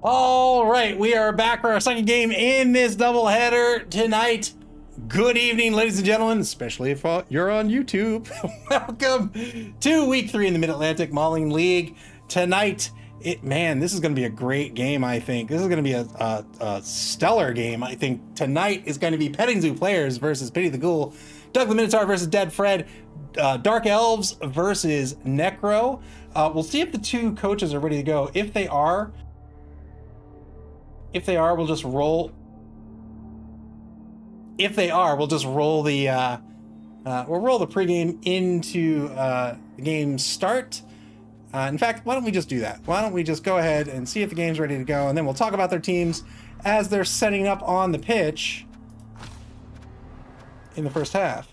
All right, we are back for our second game in this doubleheader tonight. Good evening, ladies and gentlemen, especially if you're on YouTube. Welcome to week 3 in the Mid-Atlantic Mauling League. Tonight, this is going to be a great game, I think. This is going to be a stellar game, I think. Tonight is going to be Petting Zoo players versus Pity the Ghoul, Doug the Minotaur versus Dead Fred, Dark Elves versus Necro. We'll see if the two coaches are ready to go. If they are, we'll just roll. If they are, we'll just roll the we'll roll the pregame into the game start. In fact, why don't we just do that? Why don't we just go ahead and see if the game's ready to go, and then we'll talk about their teams as they're setting up on the pitch in the first half.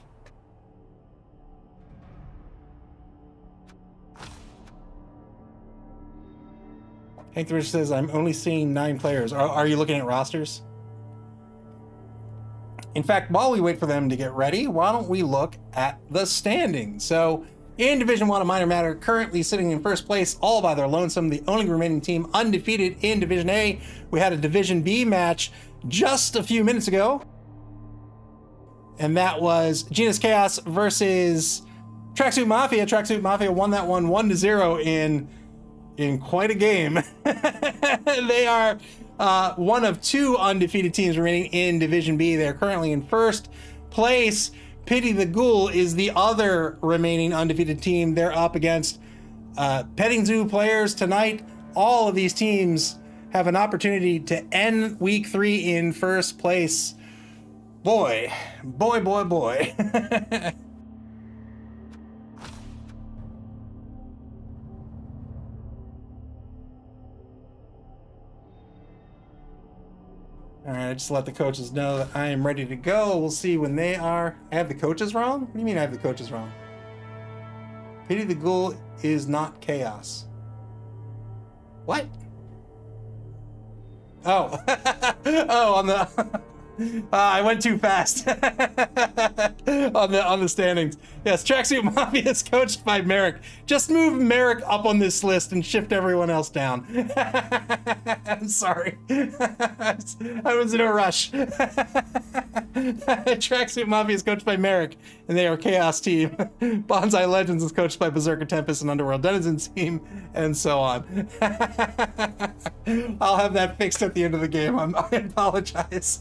Hank the Rich says, I'm only seeing 9 players. Are you looking at rosters? In fact, while we wait for them to get ready, why don't we look at the standings? So, in Division 1 of Minor Matter, currently sitting in first place all by their lonesome, the only remaining team undefeated in Division A. We had a Division B match just a few minutes ago, and that was Genus Chaos versus Tracksuit Mafia. Tracksuit Mafia won that one 1-0 in quite a game. They are one of 2 undefeated teams remaining in Division B. They're currently in first place. Pity the Ghoul is the other remaining undefeated team. They're up against Petting Zoo players tonight. All of these teams have an opportunity to end week 3 in first place. Boy. All right, I just let the coaches know that I am ready to go. We'll see when they are. I have the coaches wrong? What do you mean I have the coaches wrong? Pity the Ghoul is not chaos. What? Oh. Oh, on the... I went too fast on the standings. Yes, Tracksuit Mafia is coached by Merrick. Just move Merrick up on this list and shift everyone else down. I'm sorry. I was in a rush. Tracksuit Mafia is coached by Merrick, and they are Chaos Team. Bonsai Legends is coached by Berserker Tempest and Underworld Denizens Team, and so on. I'll have that fixed at the end of the game. I apologize.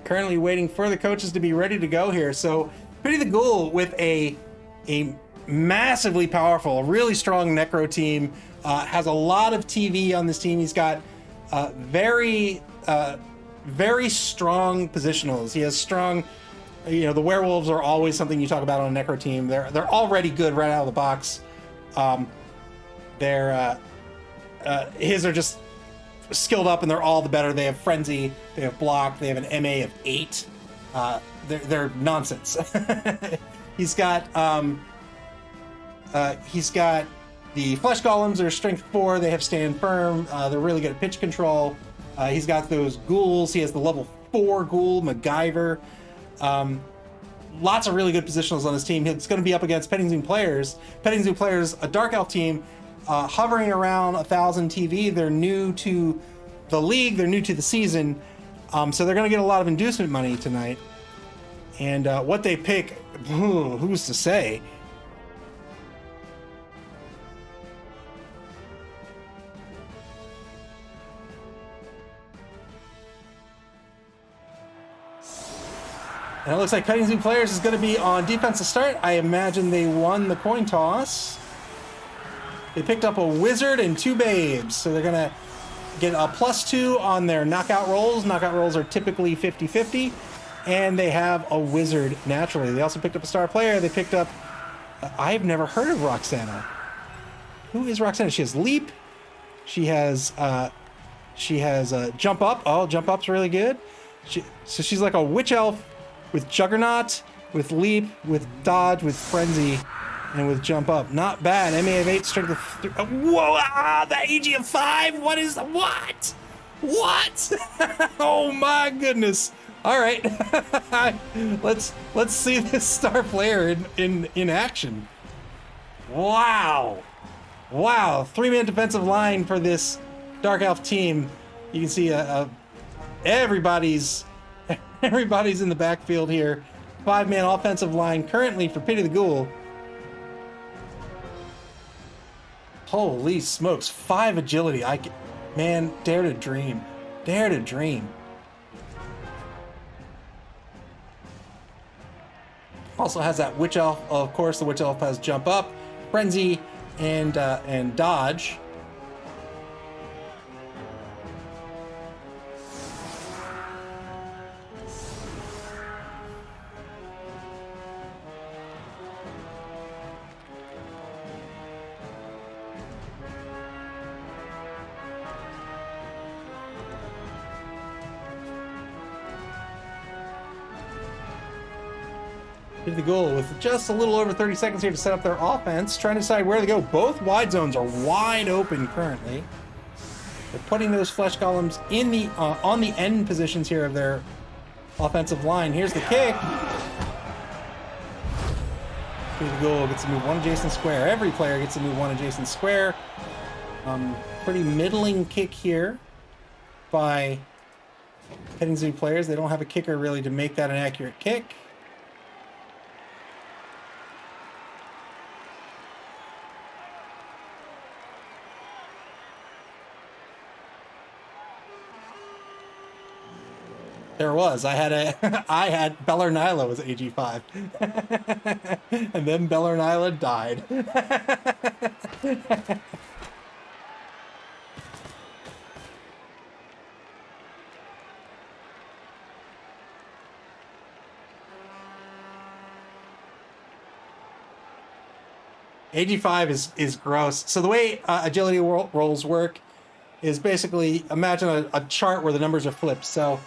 Currently waiting for the coaches to be ready to go here. So Pity the Ghoul with a massively powerful, really strong Necro team, has a lot of TV on this team. He's got very strong positionals. He has strong, the werewolves are always something you talk about on a Necro team. They're already good right out of the box. His are just skilled up, and they're all the better. They have frenzy, they have block, they have an MA of 8. They're nonsense. He's got the flesh golems are strength 4. They have stand firm. They're really good at pitch control. He's got those ghouls. He has the level 4 ghoul MacGyver. Lots of really good positionals on his team. It's going to be up against Petting Zoo players. Petting Zoo players, a Dark Elf team, hovering around 1,000 TV. They're new to the league. They're new to the season. So they're going to get a lot of inducement money tonight. And what they pick, who's to say? And it looks like Petting Zoo players is going to be on defense to start. I imagine they won the coin toss. They picked up a wizard and 2 babes, so they're going to get a +2 on their knockout rolls. Knockout rolls are typically 50-50, and they have a wizard naturally. They also picked up a star player. They picked up... I've never heard of Roxana. Who is Roxana? She has leap. She has jump up. Oh, jump up's really good. So she's like a witch elf with Juggernaut, with leap, with dodge, with frenzy, and with jump up. Not bad. MA of 8, strength of 3. Oh, whoa! The AG of 5. What is what? What? Oh my goodness! All right, let's see this star player in action. Wow. Wow. 3-man defensive line for this Dark Elf team. You can see everybody's in the backfield here. 5-man offensive line currently for Pity the Ghoul. Holy smokes. 5 agility. Man, dare to dream. Dare to dream. Also has that Witch Elf. Of course, the Witch Elf has Jump Up, Frenzy, and Dodge. The Ghoul with just a little over 30 seconds here to set up their offense, trying to decide where to go. Both wide zones are wide open currently. They're putting those flesh golems in the on the end positions here of their offensive line. Here's the kick. The Ghoul gets to move 1 adjacent square. Every player gets to move 1 adjacent square. Pretty middling kick here by Petting Zoo players. They don't have a kicker really to make that an accurate kick. There was. I had Bellarnyla was AG5. And then Bellarnyla died. AG5 is gross. So the way agility rolls work is basically imagine a chart where the numbers are flipped. So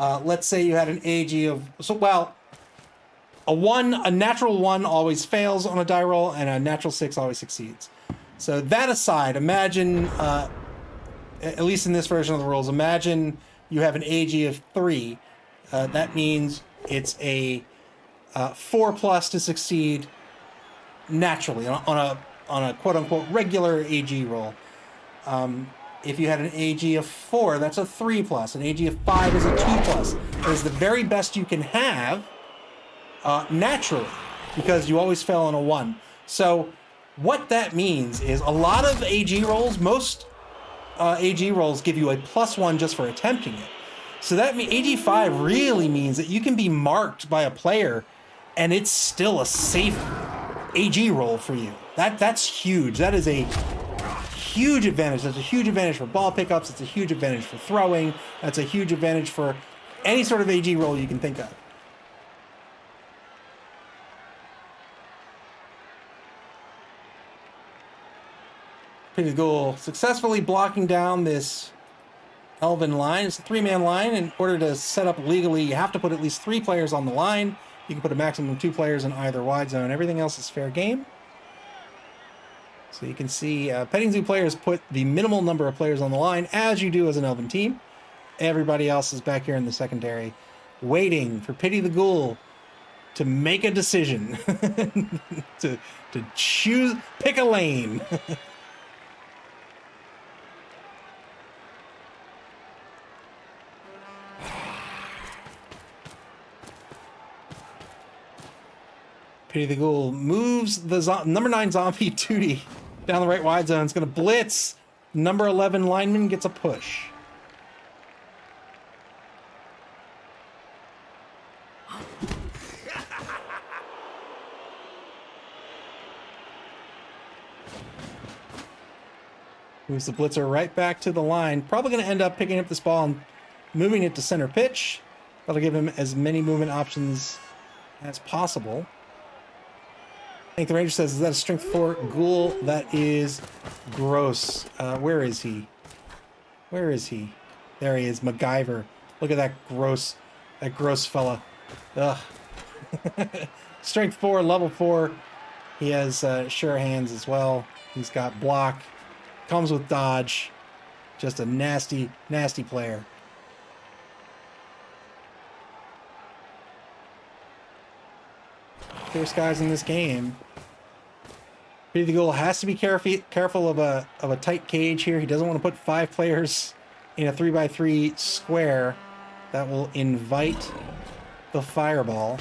let's say you had an AG of, a natural 1 always fails on a die roll, and a natural 6 always succeeds. So that aside, imagine, at least in this version of the rules, imagine you have an AG of 3. That means it's a 4+ to succeed naturally on a quote-unquote regular AG roll. If you had an AG of 4, that's a 3+. An AG of 5 is a 2+. It is the very best you can have naturally, because you always fail on a 1. So what that means is a lot of AG rolls, most AG rolls give you a +1 just for attempting it. So that means AG5 really means that you can be marked by a player and it's still a safe AG roll for you. That's huge. That is a huge advantage. That's a huge advantage for ball pickups. It's a huge advantage for throwing. That's a huge advantage for any sort of AG roll you can think of. Pity the Ghoul successfully blocking down this Elven line. It's a 3-man line. In order to set up legally, you have to put at least 3 players on the line. You can put a maximum of 2 players in either wide zone. Everything else is fair game. So you can see Petting Zoo players put the minimal number of players on the line, as you do as an Elven team. Everybody else is back here in the secondary, waiting for Pity the Ghoul to make a decision, to choose, pick a lane. Pity the Ghoul moves the number 9 zombie Tootie down the right wide zone. It's going to blitz. Number 11 lineman gets a push. Moves the blitzer right back to the line. Probably going to end up picking up this ball and moving it to center pitch. That'll give him as many movement options as possible. I think the Ranger says, is that a strength 4 Ghoul? That is gross. Where is he? Where is he? There he is, MacGyver. Look at that gross fella. Ugh. Strength 4, level 4. He has sure hands as well. He's got block. Comes with dodge. Just a nasty, nasty player. Clear skies in this game. The Ghoul has to be careful of a tight cage here. He doesn't want to put 5 players in a 3x3 square that will invite the fireball.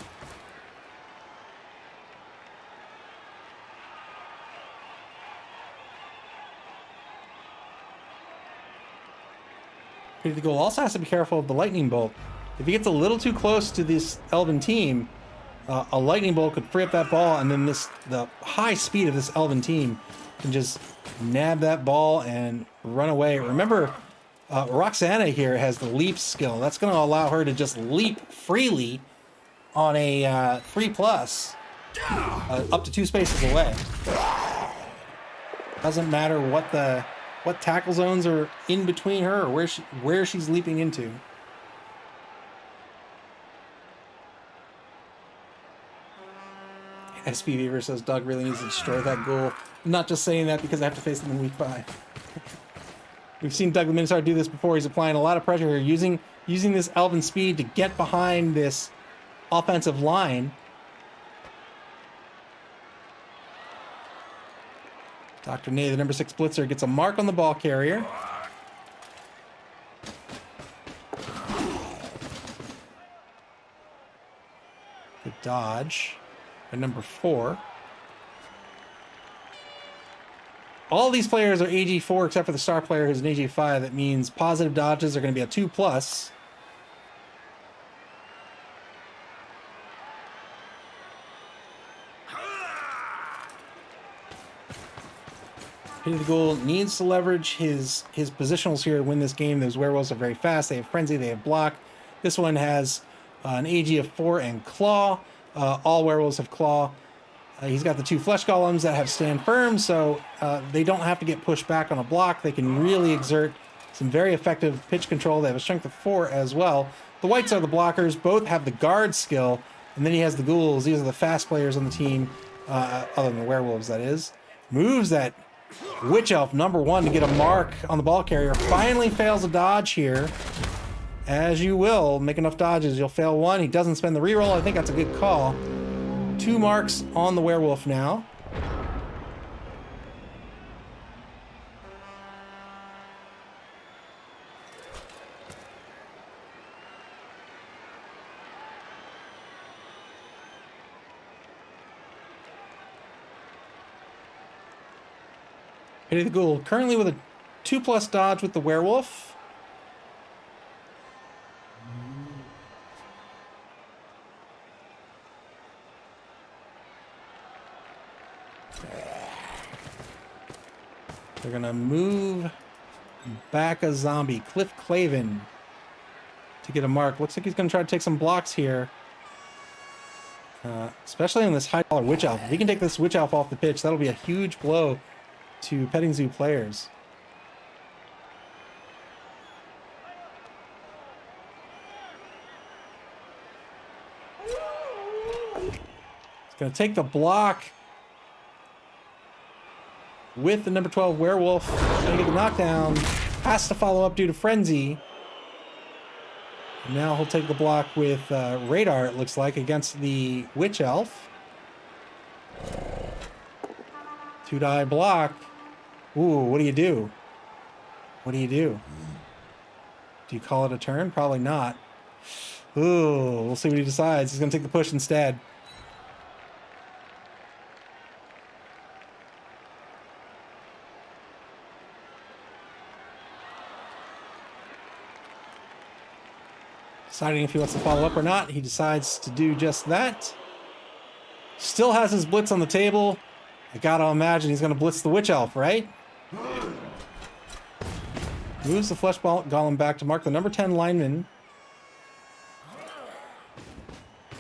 The Ghoul also has to be careful of the lightning bolt. If he gets a little too close to this elven team, a lightning bolt could free up that ball, and then the high speed of this elven team can just nab that ball and run away. Remember, Roxana here has the leap skill. That's going to allow her to just leap freely on a 3+, up to 2 spaces away. Doesn't matter what tackle zones are in between her or where she's leaping into. SP Beaver says Doug really needs to destroy that Ghoul. I'm not just saying that because I have to face them in week 5. We've seen Doug the Minotaur do this before. He's applying a lot of pressure here, using this elven speed to get behind this offensive line. Dr. Nay, the number 6 blitzer, gets a mark on the ball carrier. Good dodge. At number 4. All these players are AG4 except for the star player who's an AG5. That means positive dodges are going to be a 2+. The Ghoul needs to leverage his positionals here to win this game. Those werewolves are very fast. They have frenzy. They have block. This one has an AG of 4 and claw. All werewolves have claw. He's got the 2 flesh golems that have stand firm, so they don't have to get pushed back on a block. They can really exert some very effective pitch control. They have a strength of 4 as well. The whites are the blockers. Both have the guard skill, and then he has the ghouls. These are the fast players on the team, other than the werewolves, that is. Moves that Witch Elf, number 1, to get a mark on the ball carrier. Finally fails a dodge here. As you will, make enough dodges, you'll fail 1. He doesn't spend the reroll. I think that's a good call. 2 marks on the werewolf now. The Ghoul currently with a 2+ dodge with the werewolf. They're gonna move back a zombie, Cliff Clavin, to get a mark. Looks like he's gonna try to take some blocks here. Especially on this high-dollar Witch Elf. If he can take this Witch Elf off the pitch, that'll be a huge blow to Petting Zoo players. He's gonna take the block with the number 12 werewolf. Gonna get the knockdown. Has to follow up due to frenzy. Now he'll take the block with radar, it looks like, against the Witch Elf. 2-die block. Ooh, what do you do? What do you do? Do you call it a turn? Probably not. Ooh, we'll see what he decides. He's going to take the push instead. Deciding if he wants to follow up or not, he decides to do just that. Still has his blitz on the table. I gotta imagine he's gonna blitz the Witch Elf, right? Moves the Flesh Golem back to mark the number 10 lineman.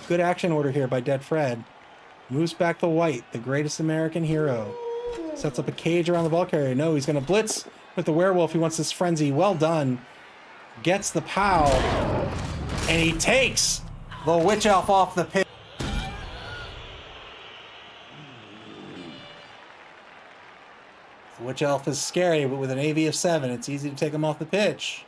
Good action order here by Dead Fred. Moves back the white, the greatest American hero. Sets up a cage around the ball carrier. No, he's gonna blitz with the werewolf. He wants this frenzy. Well done. Gets the POW. And he takes the Witch Elf off the pitch. The Witch Elf is scary, but with an AV of 7, it's easy to take him off the pitch.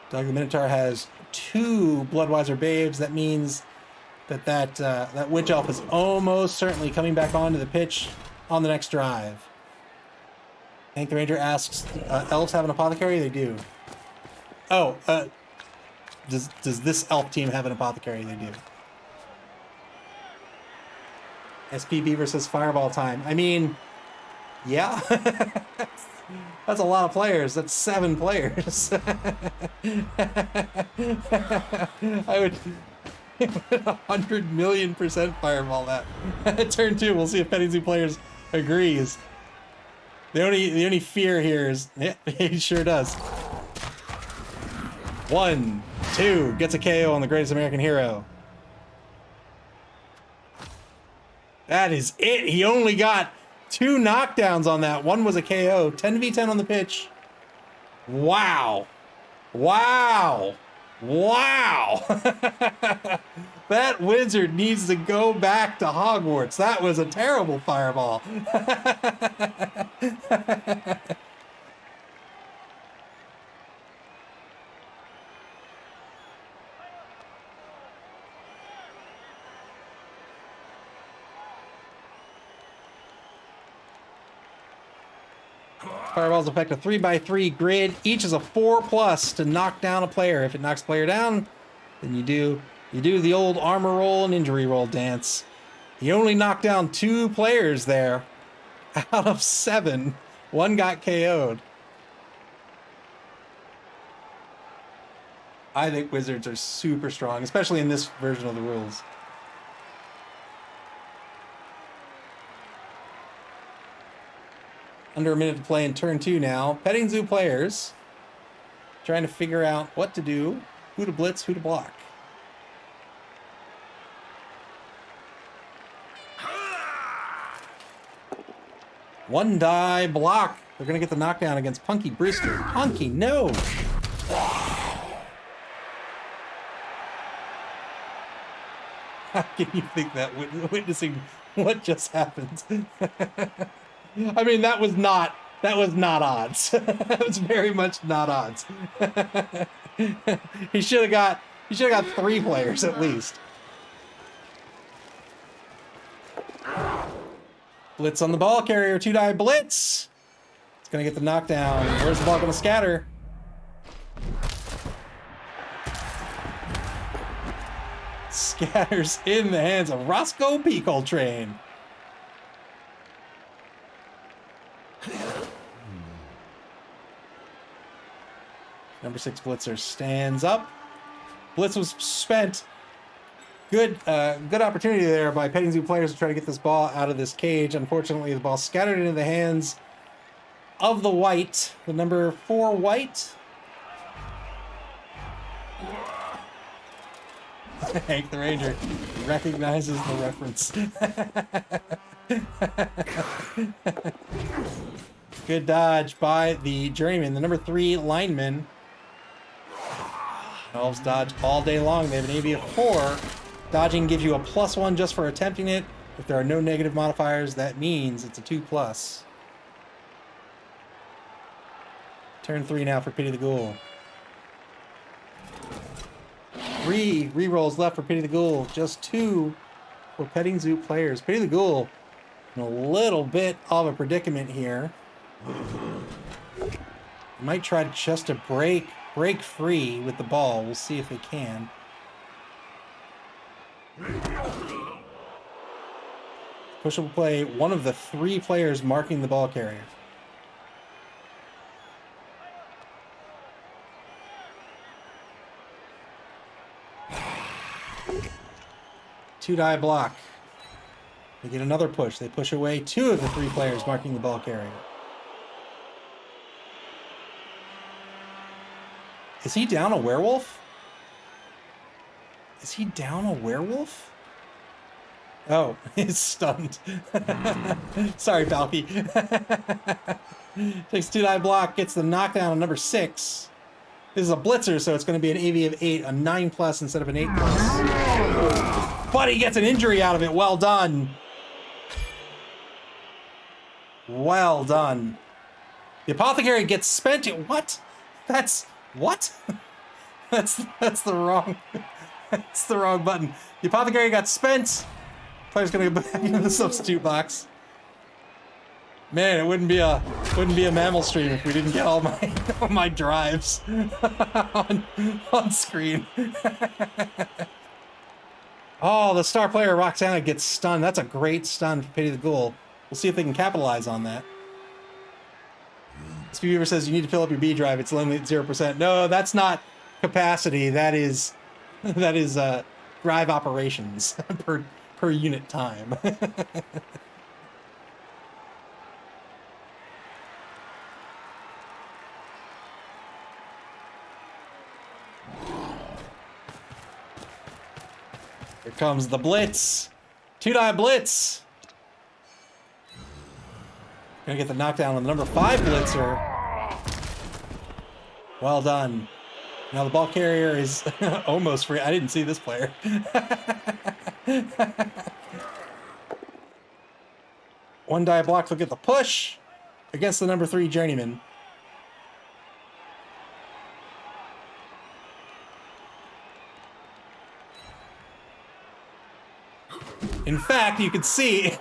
Doug the Minotaur has 2 Bloodweiser Babes. That means that Witch Elf is almost certainly coming back onto the pitch on the next drive. Hank the Ranger asks, elves have an apothecary? They do. Oh, does this elf team have an apothecary? They do. SPB versus Fireball time. I mean, yeah. That's a lot of players. That's 7 players. I would 100,000,000% Fireball that. Turn 2. We'll see if Petting Zoo players agrees. The only fear here is, yeah, he sure does. 1, 2, gets a KO on the Greatest American Hero. That is it. He only got 2 knockdowns on that. One was a KO. 10v10 on the pitch. Wow. Wow. Wow. That wizard needs to go back to Hogwarts. That was a terrible fireball. Fireballs affect a 3x3 grid. Each is a 4+ to knock down a player. If it knocks a player down, then you do the old armor roll and injury roll dance. He only knocked down 2 players there out of 7. 1 got KO'd. I think wizards are super strong, especially in this version of the rules. Under a minute to play in turn 2 now. Petting Zoo players trying to figure out what to do, who to blitz, who to block. One die block. They're going to get the knockdown against Punky Brewster. Punky, no! How can you think that witnessing what just happened? I mean, that was not odds. That was very much not odds. He should have got 3 players at least. Blitz on the ball carrier, 2-die blitz. It's gonna get the knockdown. Where's the ball gonna scatter? Scatters in the hands of Roscoe P. Coltrane. Number 6 blitzer stands up. Blitz was spent. Good opportunity there by Petting Zoo players to try to get this ball out of this cage. Unfortunately, the ball scattered into the hands of the white, the number 4 white. Hank the Ranger recognizes the reference. Good dodge by the Journeyman, the number 3 lineman. Elves dodge all day long. They have an AV of 4. Dodging gives you a +1 just for attempting it. If there are no negative modifiers, that means it's a 2+. Turn 3 now for Pity the Ghoul. 3 rerolls left for Pity the Ghoul. Just 2 for Petting Zoo players. Pity the Ghoul in a little bit of a predicament here. Might try just to break free with the ball. We'll see if they can. Push will play one of the 3 players marking the ball carrier. Two-die block. They get another push. They push away 2 of the 3 players marking the ball carrier. Is he down a werewolf? Is he down a werewolf? Oh, he's stunned. Sorry, Palky. Takes 2-die block, gets the knockdown on number 6. This is a blitzer, so it's going to be an AV of 8, a 9+ instead of an 8+. But he gets an injury out of it. Well done. Well done. The apothecary gets spent. What? That's... What? That's the wrong that's the wrong button. The apothecary got spent. Player's gonna go back into the substitute box. Man, it wouldn't be a MAML stream if we didn't get all my all my drives on screen. Oh, the star player Roxana gets stunned. That's a great stun for Pity the Ghoul. We'll see if they can capitalize on that. Speedweaver says you need to fill up your B drive. It's limited at 0%. No, that's not capacity. That is drive operations per unit time. Here comes the blitz. 2-die blitz. Gonna get the knockdown on the number 5 blitzer. Well done. Now the ball carrier is almost free. I didn't see this player. One die block will get the push against the number 3 journeyman. In fact, you can see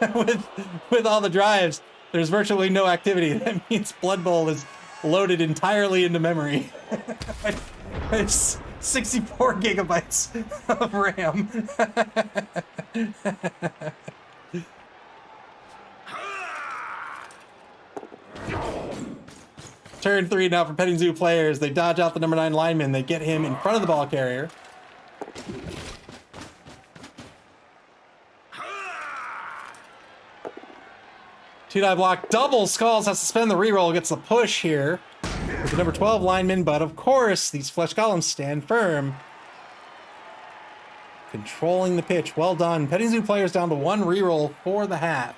with all the drives, there's virtually no activity. That means Blood Bowl is loaded entirely into memory. It's 64 gigabytes of RAM. Turn 3 now for Petting Zoo players. They dodge out the number 9 lineman. They get him in front of the ball carrier. Two-die block, double Skulls has to spend the reroll, gets the push here with the number 12 lineman, but of course, these flesh columns stand firm. Controlling the pitch, well done. Petting Zoo players down to 1 reroll for the half.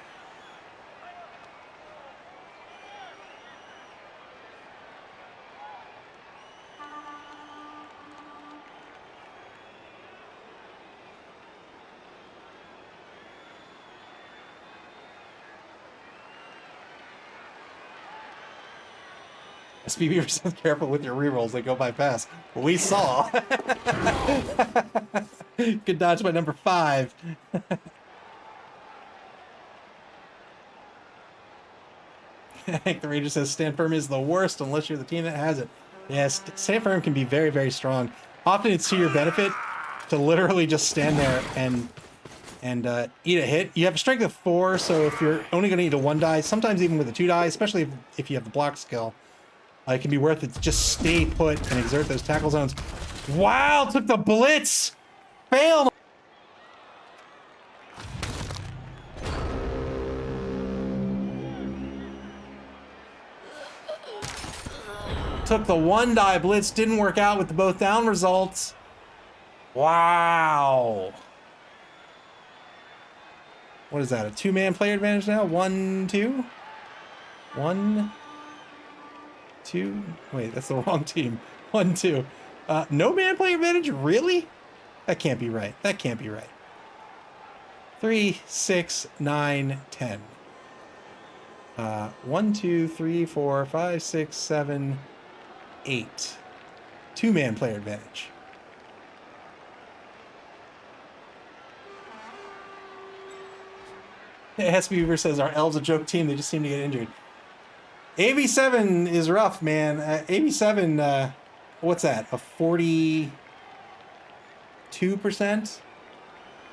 SPB says careful with your rerolls, they go by fast. We saw. Good dodge by number 5. Hank the Ranger says stand firm is the worst unless you're the team that has it. Yes, stand firm can be very, very strong. Often it's to your benefit to literally just stand there and eat a hit. You have a strength of 4, so if you're only going to eat a 1 die, sometimes even with a 2 die, especially if you have the block skill, it can be worth it to just stay put and exert those tackle zones. Wow, took the blitz! Failed! Took the 1 die blitz, didn't work out with the both down results. Wow. What is that, a 2-man player advantage now? 1, 2? 1, 2? Wait, that's the wrong team. 1, 2. No man player advantage? Really? That can't be right. That can't be right. 3, 6, 9, 10. 1, 2, 3, 4, 5, 6, 7, 8. 2-man player advantage. SBeaver says our elves a joke team. They just seem to get injured. AV7 is rough, man. AV7, what's that? A 42%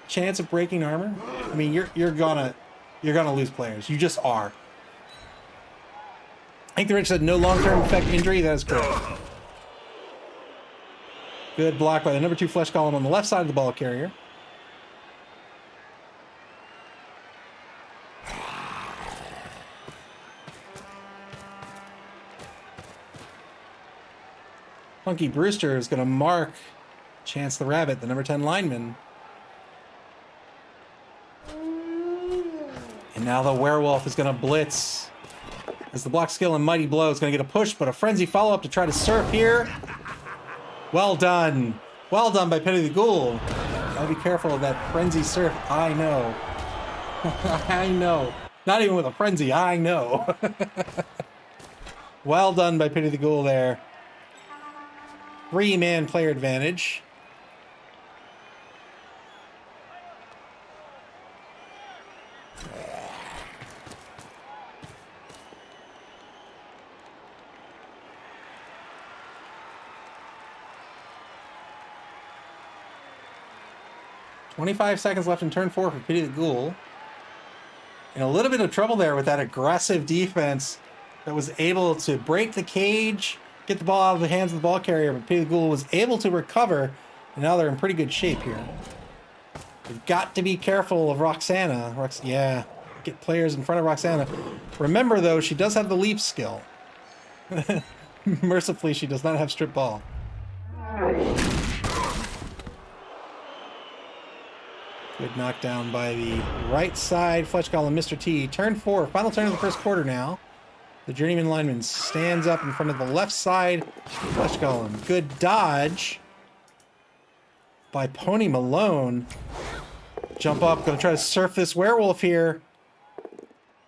chance of breaking armor? I mean, you're gonna lose players. You just are. I think the Rich said no long-term effect injury. That is correct. Good block by the number 2 flesh column on the left side of the ball carrier. Funky Brewster is going to mark Chance the Rabbit, the number 10 lineman. And now the Werewolf is going to blitz. As the block skill and Mighty Blow is going to get a push, but a frenzy follow-up to try to surf here. Well done. Well done by Pity the Ghoul. Gotta be careful of that frenzy surf. I know. I know. Not even with a frenzy, I know. Well done by Pity the Ghoul there. 3-man player advantage. $25 left in turn 4 for Pity the Ghoul. In a little bit of trouble there with that aggressive defense that was able to break the cage, get the ball out of the hands of the ball carrier, but Pity the Ghoul was able to recover, and now they're in pretty good shape here. We've got to be careful of Roxana. Yeah, get players in front of Roxana. Remember, though, she does have the leap skill. Mercifully, she does not have strip ball. Good knockdown by the right side. Fletch Golem, Mr. T. Turn 4. Final turn of the first quarter now. The journeyman lineman stands up in front of the left side. Fletch Golem. Good dodge by Pony Malone. Jump up. Gonna try to surf this werewolf here.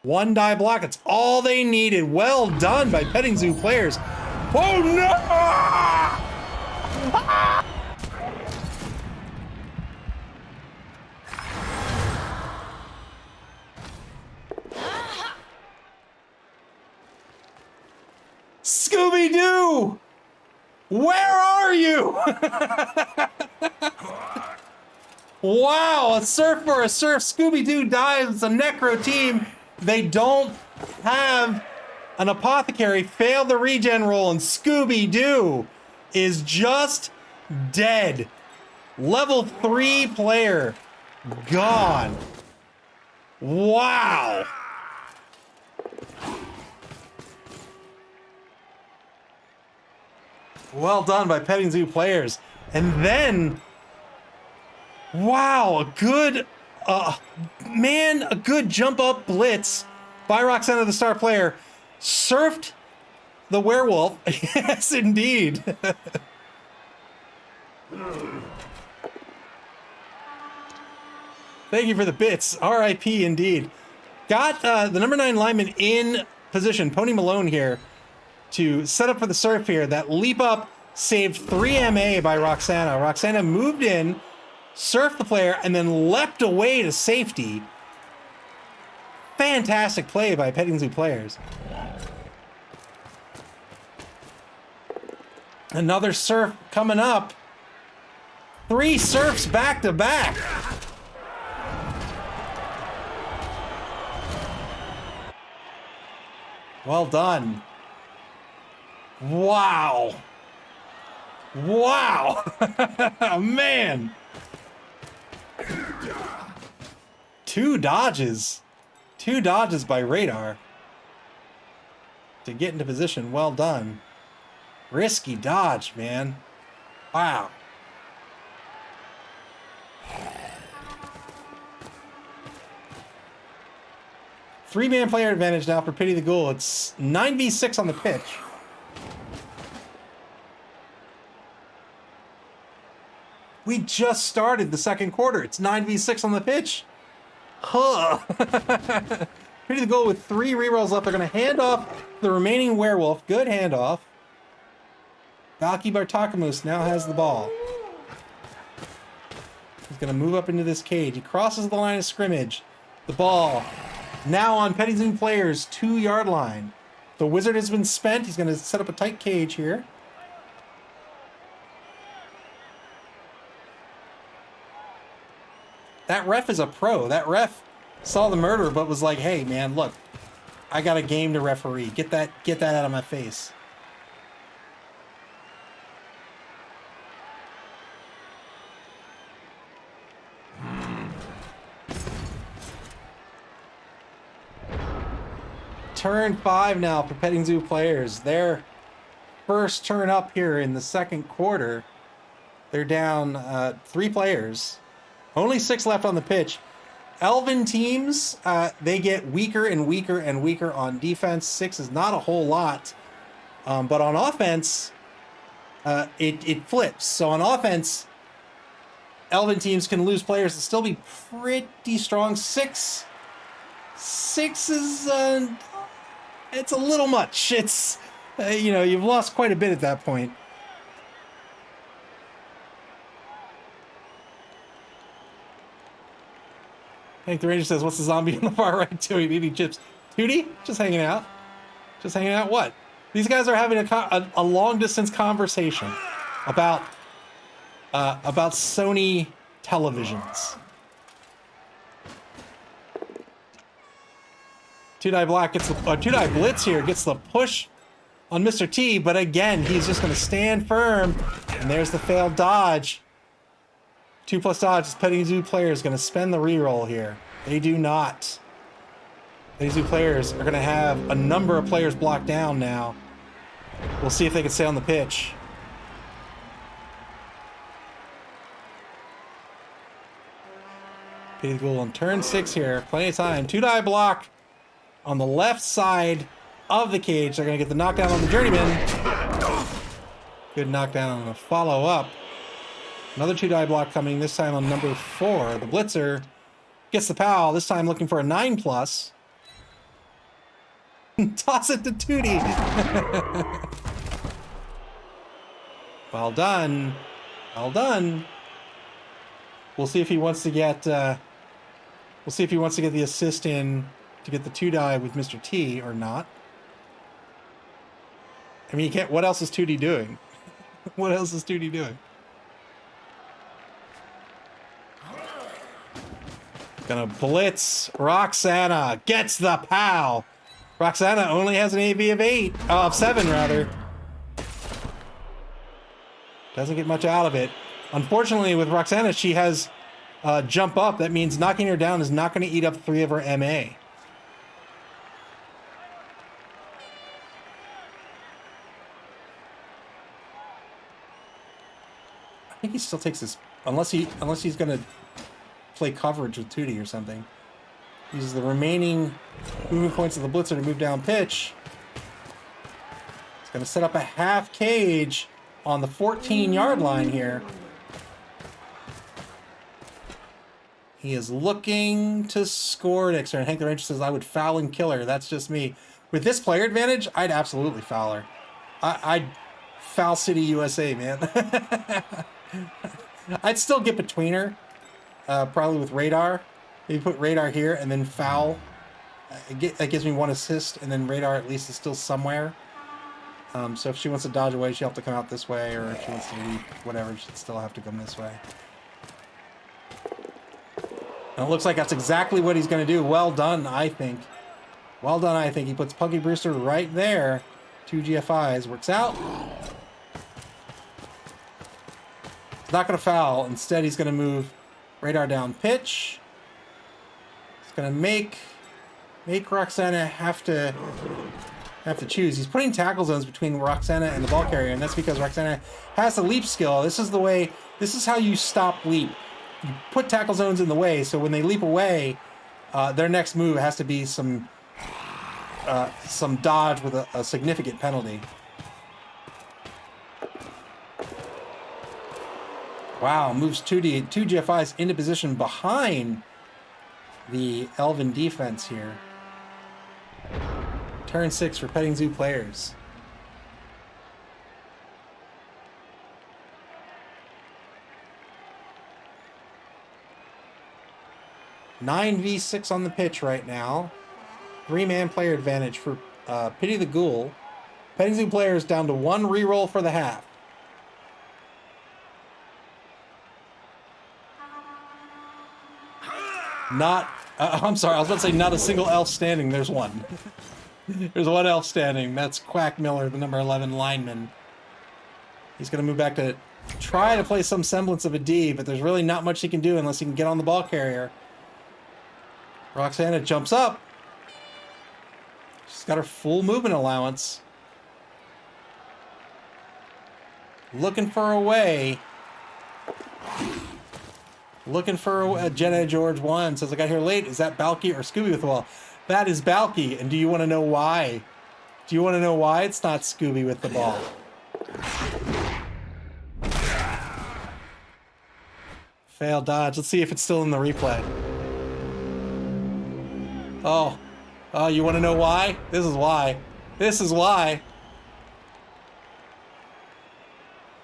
One die block. It's all they needed. Well done by Petting Zoo players. Oh no! Ah! Scooby-Doo! Where are you? Wow, a surf for a surf. Scooby-Doo dies. It's a necro team. They don't have an apothecary. Failed the regen roll, and Scooby-Doo is just dead. Level 3 player gone. Wow. Well done by Petting Zoo players. And then, wow, a good jump up blitz by Roxana, the star player. Surfed the werewolf. Yes, indeed. Thank you for the bits. RIP indeed. Got the number 9 lineman in position, Pony Malone here, to set up for the surf here. That leap up saved 3 MA by Roxana. Roxana moved in, surfed the player, and then leapt away to safety. Fantastic play by Petting Zoo players. Another surf coming up. 3 surfs back to back. Well done. Wow. Wow. Man. 2 dodges. 2 dodges by Radar to get into position. Well done. Risky dodge, man. Wow. Three-man player advantage now for Pity the Ghoul. It's 9v6 on the pitch. We just started the second quarter. It's 9v6 on the pitch. Huh. Pity the Ghoul with 3 rerolls left. They're going to hand off the remaining werewolf. Good handoff. Valky Bartakamus now has the ball. He's going to move up into this cage. He crosses the line of scrimmage. The ball now on Petting Zoo players' 2-yard line. The wizard has been spent. He's going to set up a tight cage here. That ref is a pro. That ref saw the murder but was like, hey man, look, I got a game to referee. Get that out of my face. Turn 5 now for Petting Zoo players. Their first turn up here in the second quarter. They're down 3 players. Only 6 left on the pitch. Elven teams, they get weaker and weaker and weaker on defense. 6 is not a whole lot. But on offense, it flips. So on offense, Elven teams can lose players and still be pretty strong. 6 is... it's a little much. It's, you know, you've lost quite a bit at that point. Hank the Ranger says, what's the zombie on the far right doing? Eating chips. Tootie? Just hanging out. Just hanging out what? These guys are having a long-distance conversation about Sony televisions. Two-Die Black gets the Two-Die Blitz here, gets the push on Mr. T, but again, he's just going to stand firm, and there's the failed dodge. 2+ dodge. This Petting Zoo player is going to spend the reroll here. They do not. Petting Zoo players are going to have a number of players blocked down now. We'll see if they can stay on the pitch. Petting the Ghoul on turn 6 here. Plenty of time. Two-Die Block on the left side of the cage. They're going to get the knockdown on the Journeyman. Good knockdown on the follow-up. Another Two-Die Block coming, this time on number 4. The Blitzer gets the POW, this time looking for a 9+. Toss it to Tootie. Well done. Well done. We'll see if he wants to get the assist in to get the 2-die with Mr. T or not. I mean, you can't. What else is Tootie doing? What else is Tootie doing? Gonna blitz. Roxana gets the POW. Roxana only has an AV of 8, of 7 rather. Doesn't get much out of it. Unfortunately, with Roxana, she has jump up. That means knocking her down is not going to eat up 3 of her MA. I think he still takes this, unless he's going to play coverage with Tootie or something. Uses the remaining moving points of the Blitzer to move down pitch. He's going to set up a half cage on the 14-yard line here. He is looking to score next turn. Hank the Ranger says, I would foul and kill her. That's just me. With this player advantage, I'd absolutely foul her. I'd foul City USA, man. I'd still get between her. Probably with Radar. Maybe put Radar here and then foul. That gives me 1 assist, and then Radar at least is still somewhere. So if she wants to dodge away, she'll have to come out this way, or if she wants to leap, whatever, she'd still have to come this way. And it looks like that's exactly what he's going to do. Well done, I think. Well done, I think. He puts Punky Brewster right there. 2 GFIs. Works out. He's not going to foul. Instead, he's going to move Radar down pitch. He's going to make Roxana have to choose. He's putting tackle zones between Roxana and the ball carrier, and that's because Roxana has the leap skill. This is how you stop leap. You put tackle zones in the way, so when they leap away, their next move has to be some dodge with a significant penalty. Wow, moves 2 GFIs into position behind the Elven defense here. Turn 6 for Petting Zoo players. Nine v 6 on the pitch right now. 3-man player advantage for Pity the Ghoul. Petting Zoo players down to 1 reroll for the half. I'm sorry, I was about to say not a single elf standing. There's one. There's 1 elf standing. That's Quack Miller, the number 11 lineman. He's going to move back to try to play some semblance of a D, but there's really not much he can do unless he can get on the ball carrier. Roxana jumps up. She's got her full movement allowance. Looking for a way. Looking for a Jenna George 1. Says, I got here late. Is that Balky or Scooby with the ball? That is Balky. And do you want to know why? Do you want to know why it's not Scooby with the ball? Failed dodge. Let's see if it's still in the replay. Oh, you want to know why? This is why. This is why.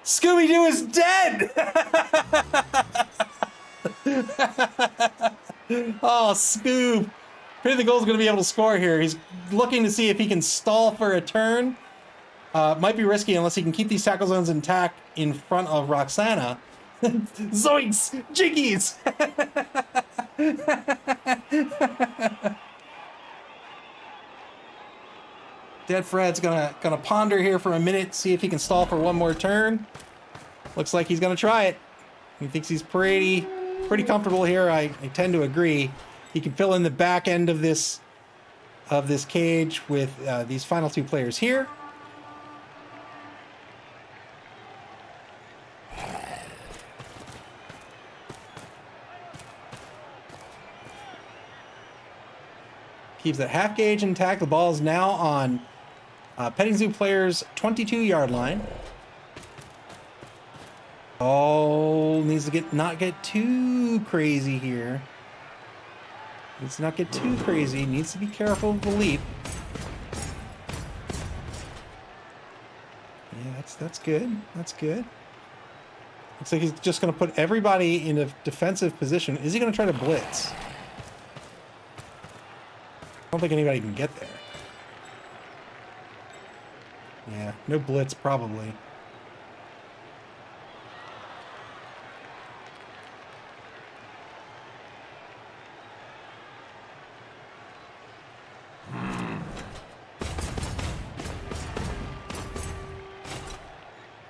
Scooby-Doo is dead! Oh, scoop. Pretty the Ghoul's going to be able to score here. He's looking to see if he can stall for a turn. Might be risky unless he can keep these tackle zones intact in front of Roxana. Zoinks! Jiggies! Dead Fred's gonna ponder here for a minute, see if he can stall for one more turn. Looks like he's gonna try it. He thinks he's pretty comfortable here. I tend to agree. He can fill in the back end of this cage with these final two players here. Keeps that half gauge intact. The ball is now on Petting Zoo player's 22-yard line. Oh, needs to not get too crazy here. Needs to not get too crazy. Needs to be careful of the leap. Yeah, that's good. That's good. Looks like he's just going to put everybody in a defensive position. Is he going to try to blitz? I don't think anybody can get there. Yeah, no blitz probably.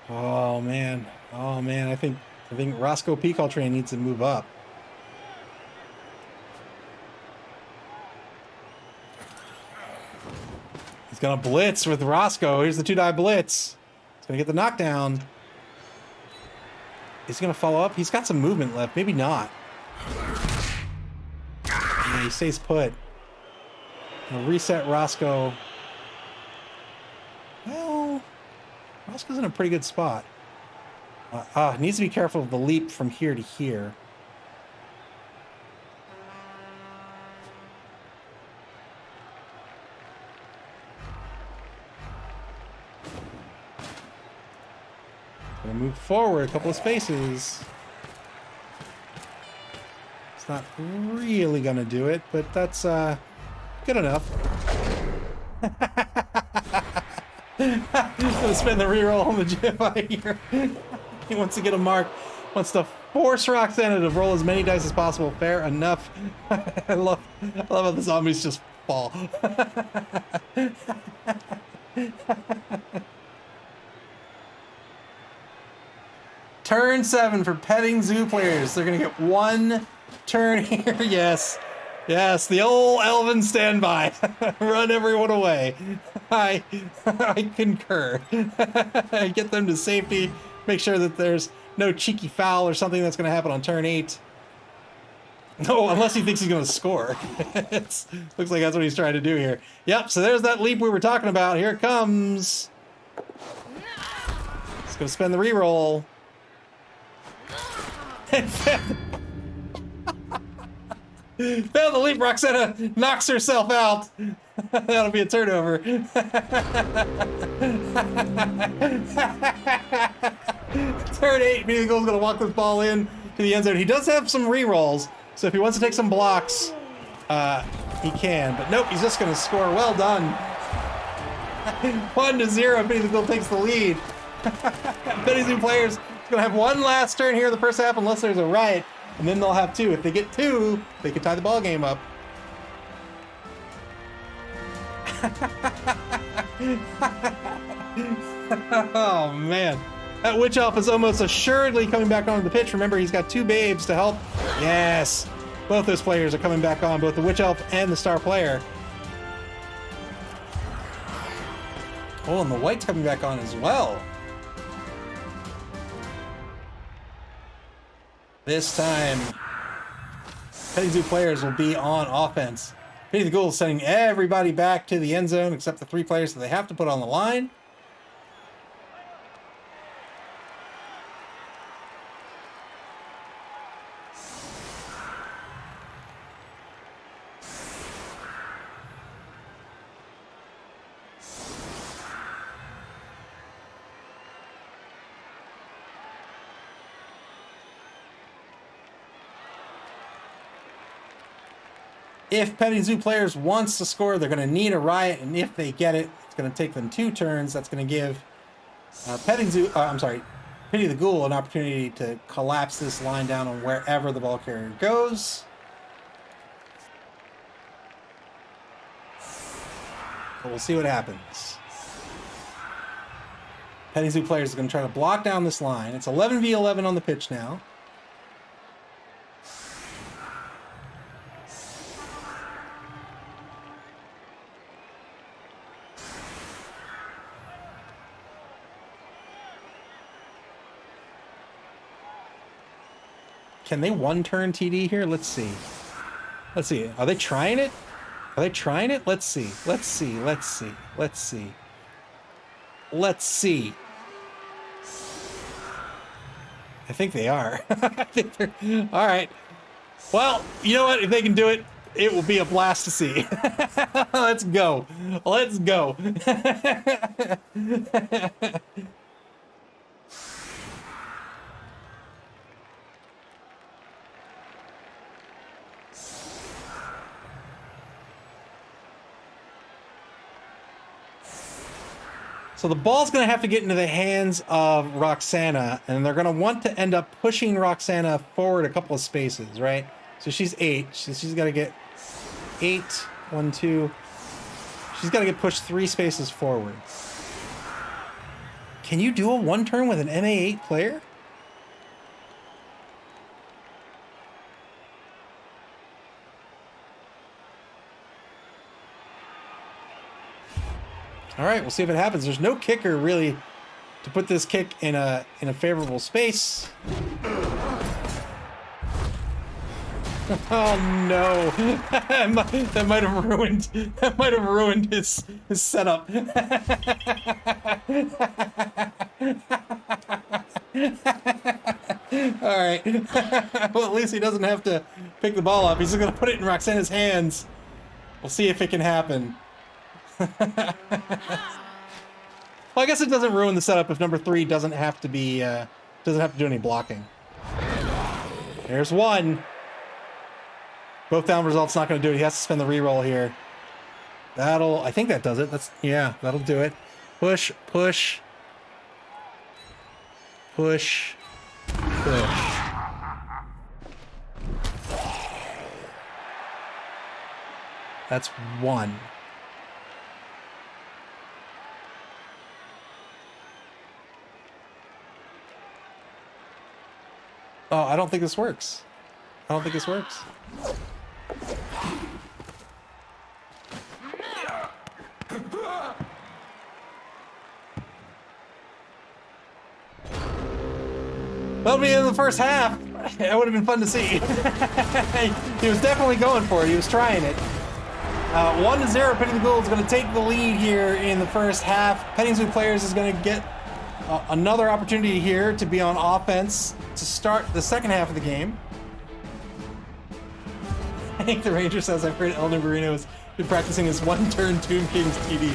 Oh man. Oh man, I think Roscoe Peacock Train needs to move up. He's gonna blitz with Roscoe. Here's the 2-die blitz. He's gonna get the knockdown. Is he gonna follow up? He's got some movement left. Maybe not. Yeah, he stays put. He'll reset Roscoe. Well, Roscoe's in a pretty good spot. Needs to be careful of the leap from here to here. Gonna move forward a couple of spaces. It's not really gonna do it, but that's good enough. Just gonna spend the reroll on the Jedi here. He wants to get a mark. Wants to force Roxana to roll as many dice as possible. Fair enough. I love how the zombies just fall. Turn 7 for Petting Zoo players. They're gonna get one turn here. Yes. Yes, the old Elven standby. Run everyone away. I concur. Get them to safety. Make sure that there's no cheeky foul or something that's going to happen on turn 8. No, unless he thinks he's going to score. Looks like that's what he's trying to do here. Yep, so there's that leap we were talking about. Here it comes. It's going to spend the reroll. Failed the leap. Roxana knocks herself out. That'll be a turnover. Turn 8, Beagle's gonna walk this ball in to the end zone. He does have some re-rolls, so if he wants to take some blocks, he can. But nope, he's just gonna score. Well done. 1-0. Beagle takes the lead. Petting Zoo players gonna have one last turn here in the first half, unless there's a riot. And then they'll have 2. If they get 2, they can tie the ball game up. Oh man, that witch elf is almost assuredly coming back onto the pitch. Remember, he's got 2 babes to help. Yes, both those players are coming back on, both the witch elf and the star player. Oh, and the white's coming back on as well. This time, Petting Zoo players will be on offense. Petting the Ghoul is sending everybody back to the end zone except the 3 players that they have to put on the line. If Petty Zoo Players wants to score, they're going to need a riot, and if they get it, it's going to take them 2 turns. That's going to give Pity the Ghoul an opportunity to collapse this line down on wherever the ball carrier goes. But we'll see what happens. Petty Zoo Players is going to try to block down this line. It's 11v11 on the pitch now. Can they one-turn TD here? Let's see. Let's see. Are they trying it? Are they trying it? Let's see. Let's see. Let's see. Let's see. Let's see. I think they are. I think they're... All right. Well, you know what? If they can do it, it will be a blast to see. Let's go. Let's go. So the ball's going to have to get into the hands of Roxana, and they're going to want to end up pushing Roxana forward a couple of spaces, right? So she's 8. She's got to get 8, 1, 2. She's got to get pushed 3 spaces forward. Can you do a 1-turn with an MA8 player? All right, we'll see if it happens. There's no kicker really to put this kick in a favorable space. Oh no! that might have ruined his setup. All right. Well, at least he doesn't have to pick the ball up. He's just gonna put it in Roxana's hands. We'll see if it can happen. Well, I guess it doesn't ruin the setup if number 3 doesn't have to be doesn't have to do any blocking. There's 1. Both down results not going to do it. He has to spend the reroll here. I think that does it. Yeah, that'll do it. Push, push, push, push. That's 1. Oh, I don't think this works. I don't think this works. That'll be in the first half. It would have been fun to see. He was definitely going for it. He was trying it. 1-0. Petty the Ghoul is going to take the lead here in the first half. Petty Zoo Players is going to get another opportunity here to be on offense to start the second half of the game. I think the Ranger says, I've heard El Nubarino has been practicing his 1-turn Tomb King's TD.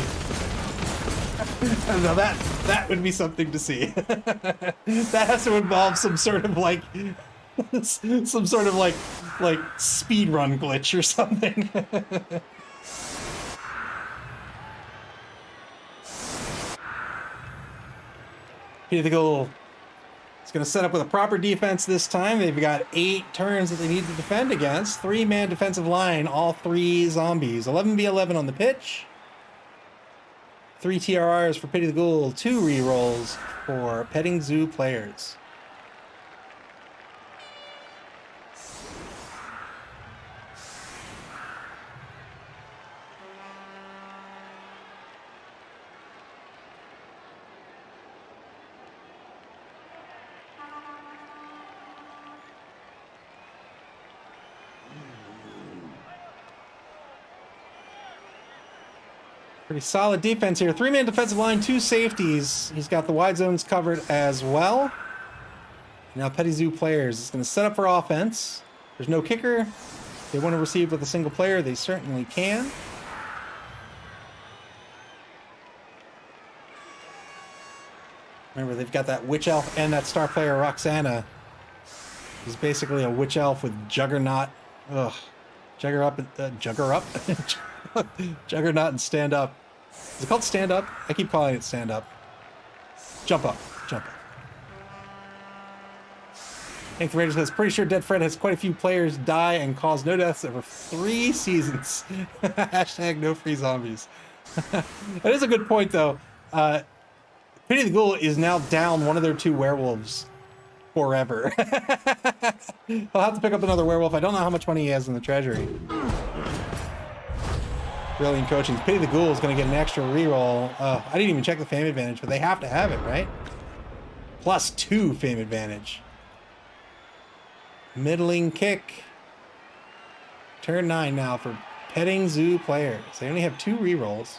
Now that would be something to see. That has to involve some sort of like speed run glitch or something. Here they go. It's going to set up with a proper defense this time. They've got 8 turns that they need to defend against. 3-man defensive line, all 3 zombies. 11v11 on the pitch. 3 TRRs for Petty the Ghoul. 2 rerolls for Petting Zoo Players. Pretty solid defense here. 3-man defensive line, 2 safeties. He's got the wide zones covered as well. Now Petty Zoo Players is going to set up for offense. There's no kicker. They want to receive with a single player. They certainly can. Remember, they've got that Witch Elf and that star player Roxana. He's basically a Witch Elf with Juggernaut. Ugh. Jugger up, jugger up, juggernaut and stand up. Is it called stand up? I keep calling it stand up. Jump up, jump up. Hank the Raider says, pretty sure Dead Fred has quite a few players die and cause no deaths over 3 seasons. Hashtag no free zombies. That is a good point, though. Pity the Ghoul is now down one of their 2 werewolves forever. I'll have to pick up another werewolf. I don't know how much money he has in the treasury. Brilliant coaching. Pity the Ghoul is going to get an extra reroll. I didn't even check the fame advantage, but they have to have it, right? +2 fame advantage. Middling kick. Turn 9 now for petting zoo players. They only have 2 rerolls.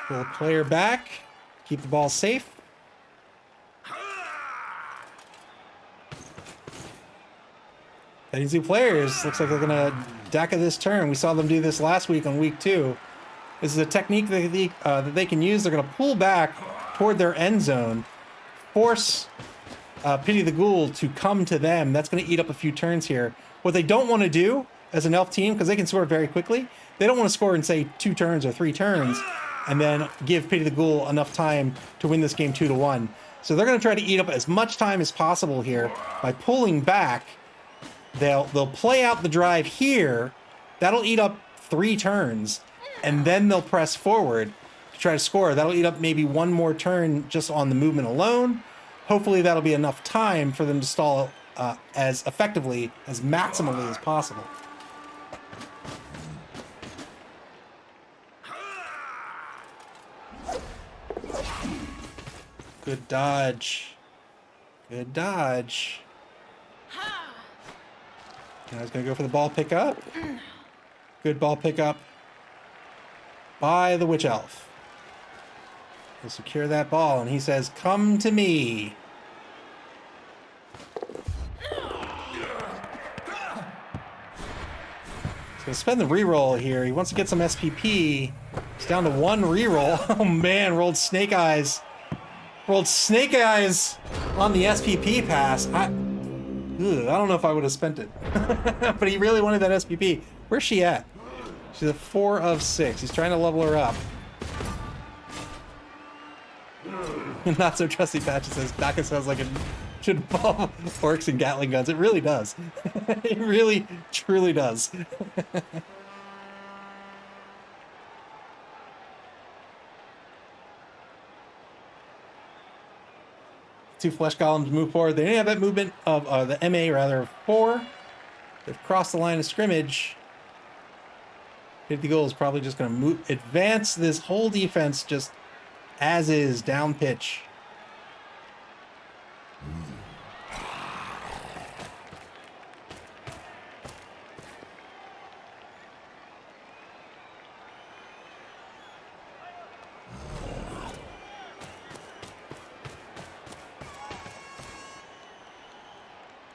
Pull the player back. Keep the ball safe. Petting zoo players. Looks like they're going to deck of this turn. We saw them do this last week on week 2. This is a technique that they can use. They're going to pull back toward their end zone, force Pity the Ghoul to come to them. That's going to eat up a few turns here. What they don't want to do as an elf team, because they can score very quickly, they don't want to score in, say, 2 turns or 3 turns, and then give Pity the Ghoul enough time to win this game 2-1. So they're going to try to eat up as much time as possible here by pulling back. They'll play out the drive here. That'll eat up 3 turns, and then they'll press forward to try to score. That'll eat up maybe 1 more turn just on the movement alone. Hopefully that'll be enough time for them to stall as effectively, as maximally as possible. Good dodge. Good dodge. Now he's going to go for the ball pickup. Good ball pickup by the Witch Elf. He'll secure that ball, and he says, come to me. He's going to spend the reroll here. He wants to get some SPP. He's down to 1 reroll. Oh, man, rolled Snake Eyes. Rolled Snake Eyes on the SPP pass. I don't know if I would have spent it. But he really wanted that SPP. Where's she at? She's a 4 of 6. He's trying to level her up. Not so trusty Patches says Bacchus sounds like it should involve orcs and Gatling guns. It really does. It really, truly does. 2 flesh golems move forward. They didn't have that movement of the MA rather of 4. They've crossed the line of scrimmage. Pity the Ghoul is probably just going to advance this whole defense just as is, down pitch.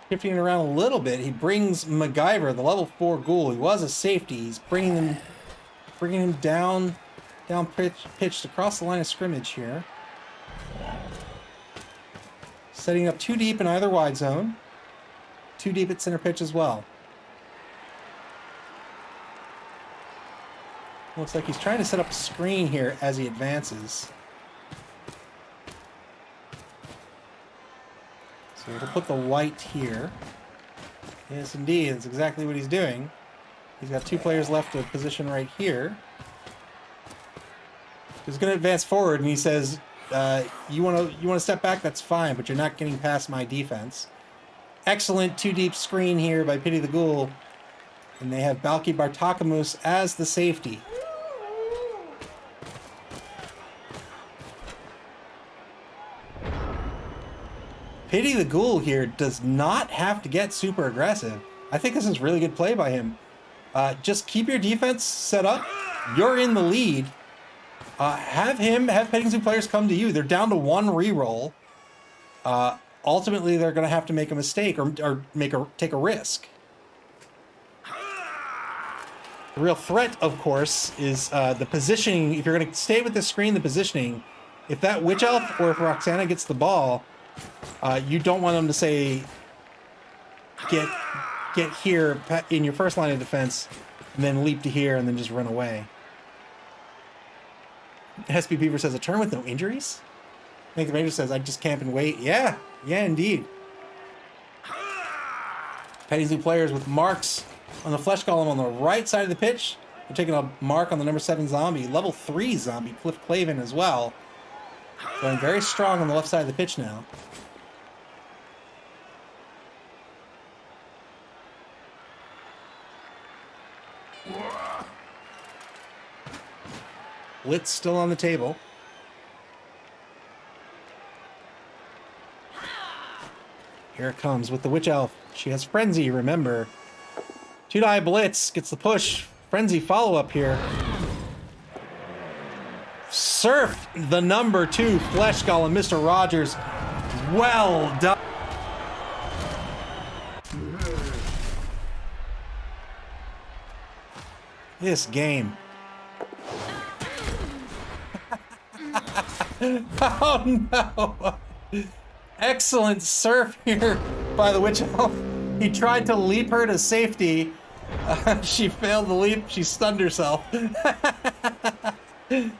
Shifting around a little bit, he brings MacGyver, the level 4 Ghoul. He was a safety. He's bringing him down pitched across the line of scrimmage here. Setting up 2 deep in either wide zone. 2 deep at center pitch as well. Looks like he's trying to set up a screen here as he advances. So we'll put the white here. Yes, indeed, that's exactly what he's doing. He's got 2 players left to position right here. He's going to advance forward, and he says, "You want to step back? That's fine, but you're not getting past my defense." Excellent 2 deep screen here by Pity the Ghoul, and they have Balki Bartakamus as the safety. Pity the Ghoul here does not have to get super aggressive. I think this is really good play by him. Just keep your defense set up. You're in the lead. Have Petting Zoo players come to you. They're down to 1 reroll. Ultimately, they're going to have to make a mistake or take a risk. The real threat, of course, is the positioning. If you're going to stay with the screen, the positioning. If that Witch Elf or if Roxana gets the ball, You don't want them to say, get here in your first line of defense, and then leap to here, and then just run away. SB Beaver says, a turn with no injuries? I think the Ranger says, I just camp and wait. Yeah, indeed. Petting Zoo players with marks on the flesh column on the right side of the pitch. They're taking a mark on the number 7 zombie. Level 3 zombie, Cliff Clavin as well. Going very strong on the left side of the pitch now. Blitz still on the table. Here it comes with the Witch Elf. She has Frenzy, remember. 2-die Blitz gets the push. Frenzy follow-up here. Surf the number 2 Flesh Golem, Mr. Rogers. Well done. This game. Oh no! Excellent surf here by the Witch Elf. He tried to leap her to safety. She failed the leap. She stunned herself.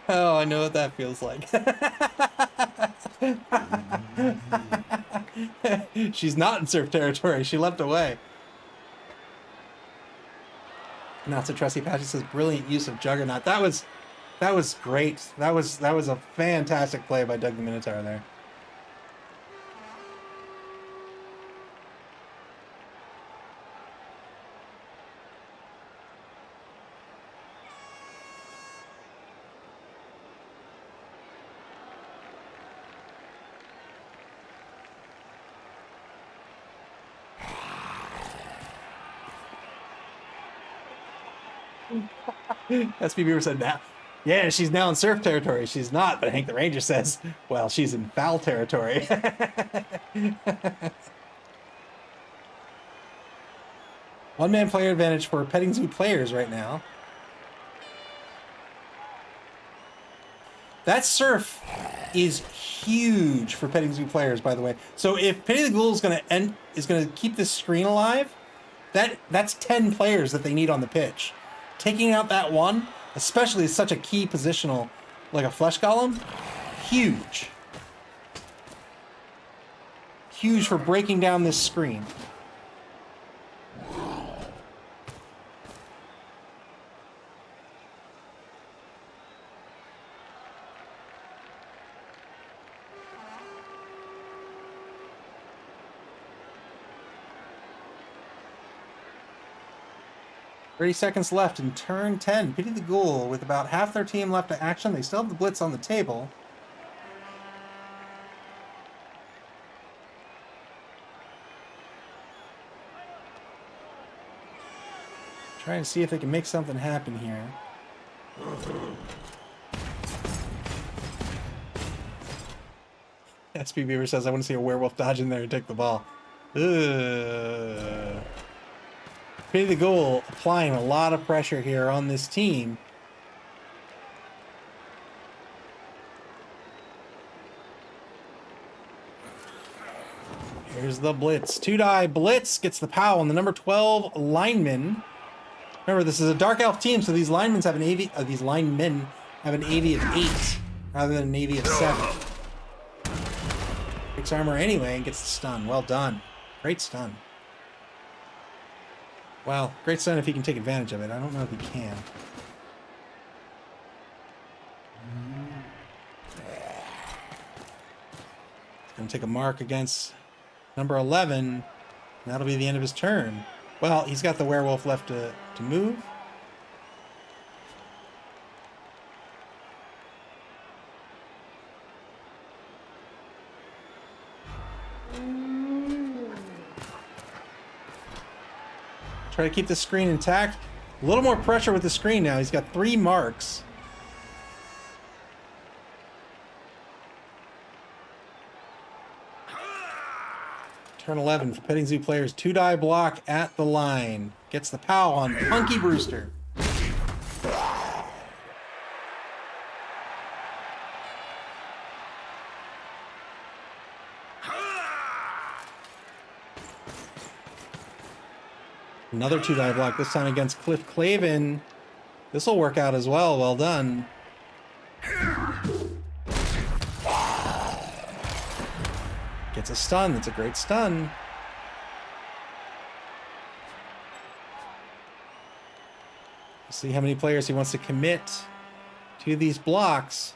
Oh, I know what that feels like. She's not in surf territory. She leapt away. Not so trusty Patchy says, brilliant use of Juggernaut. That was great. That was a fantastic play by Doug the Minotaur there. SB Beaver said, now, yeah, she's now in surf territory. She's not, but Hank the Ranger says, well, she's in foul territory. One-man player advantage for Petting Zoo players right now. That surf is huge for Petting Zoo players, by the way. So if Petting the Ghoul is going to keep this screen alive, that's 10 players that they need on the pitch. Taking out that one, especially such a key positional like a Flesh Golem, huge. Huge for breaking down this screen. Seconds left in turn 10. Pity the Ghoul with about half their team left to action. They still have the Blitz on the table. Trying to see if they can make something happen here. SB Beaver says, I want to see a werewolf dodge in there and take the ball. Ugh. Pity the Ghoul applying a lot of pressure here on this team. Here's the Blitz. 2-die Blitz gets the POW on the number 12 lineman. Remember, this is a Dark Elf team, so these linemen have an AV, these linemen have an AV of 8 rather than an AV of 7. Breaks armor anyway and gets the stun. Well done. Great stun. Well, great stun if he can take advantage of it. I don't know if he can. He's going to take a mark against number 11. And that'll be the end of his turn. Well, he's got the werewolf left to move. Try to keep the screen intact. A little more pressure with the screen now. He's got 3 marks. Turn 11 for Petting Zoo players. 2-die block at the line. Gets the POW on Punky Brewster. Another 2-die block, this time against Cliff Clavin. This will work out as well. Well done. Gets a stun. That's a great stun. See how many players he wants to commit to these blocks.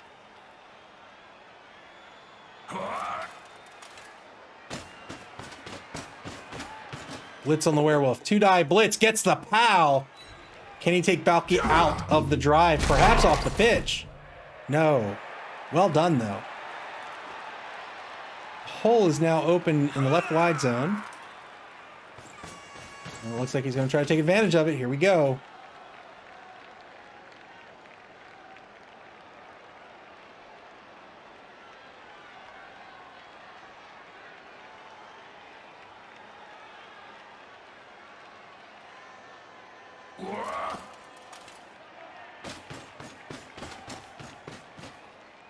Blitz on the werewolf. 2-die blitz gets the POW. Can he take Balky out of the drive? Perhaps off the pitch. No. Well done, though. Hole is now open in the left wide zone. And it looks like he's going to try to take advantage of it. Here we go.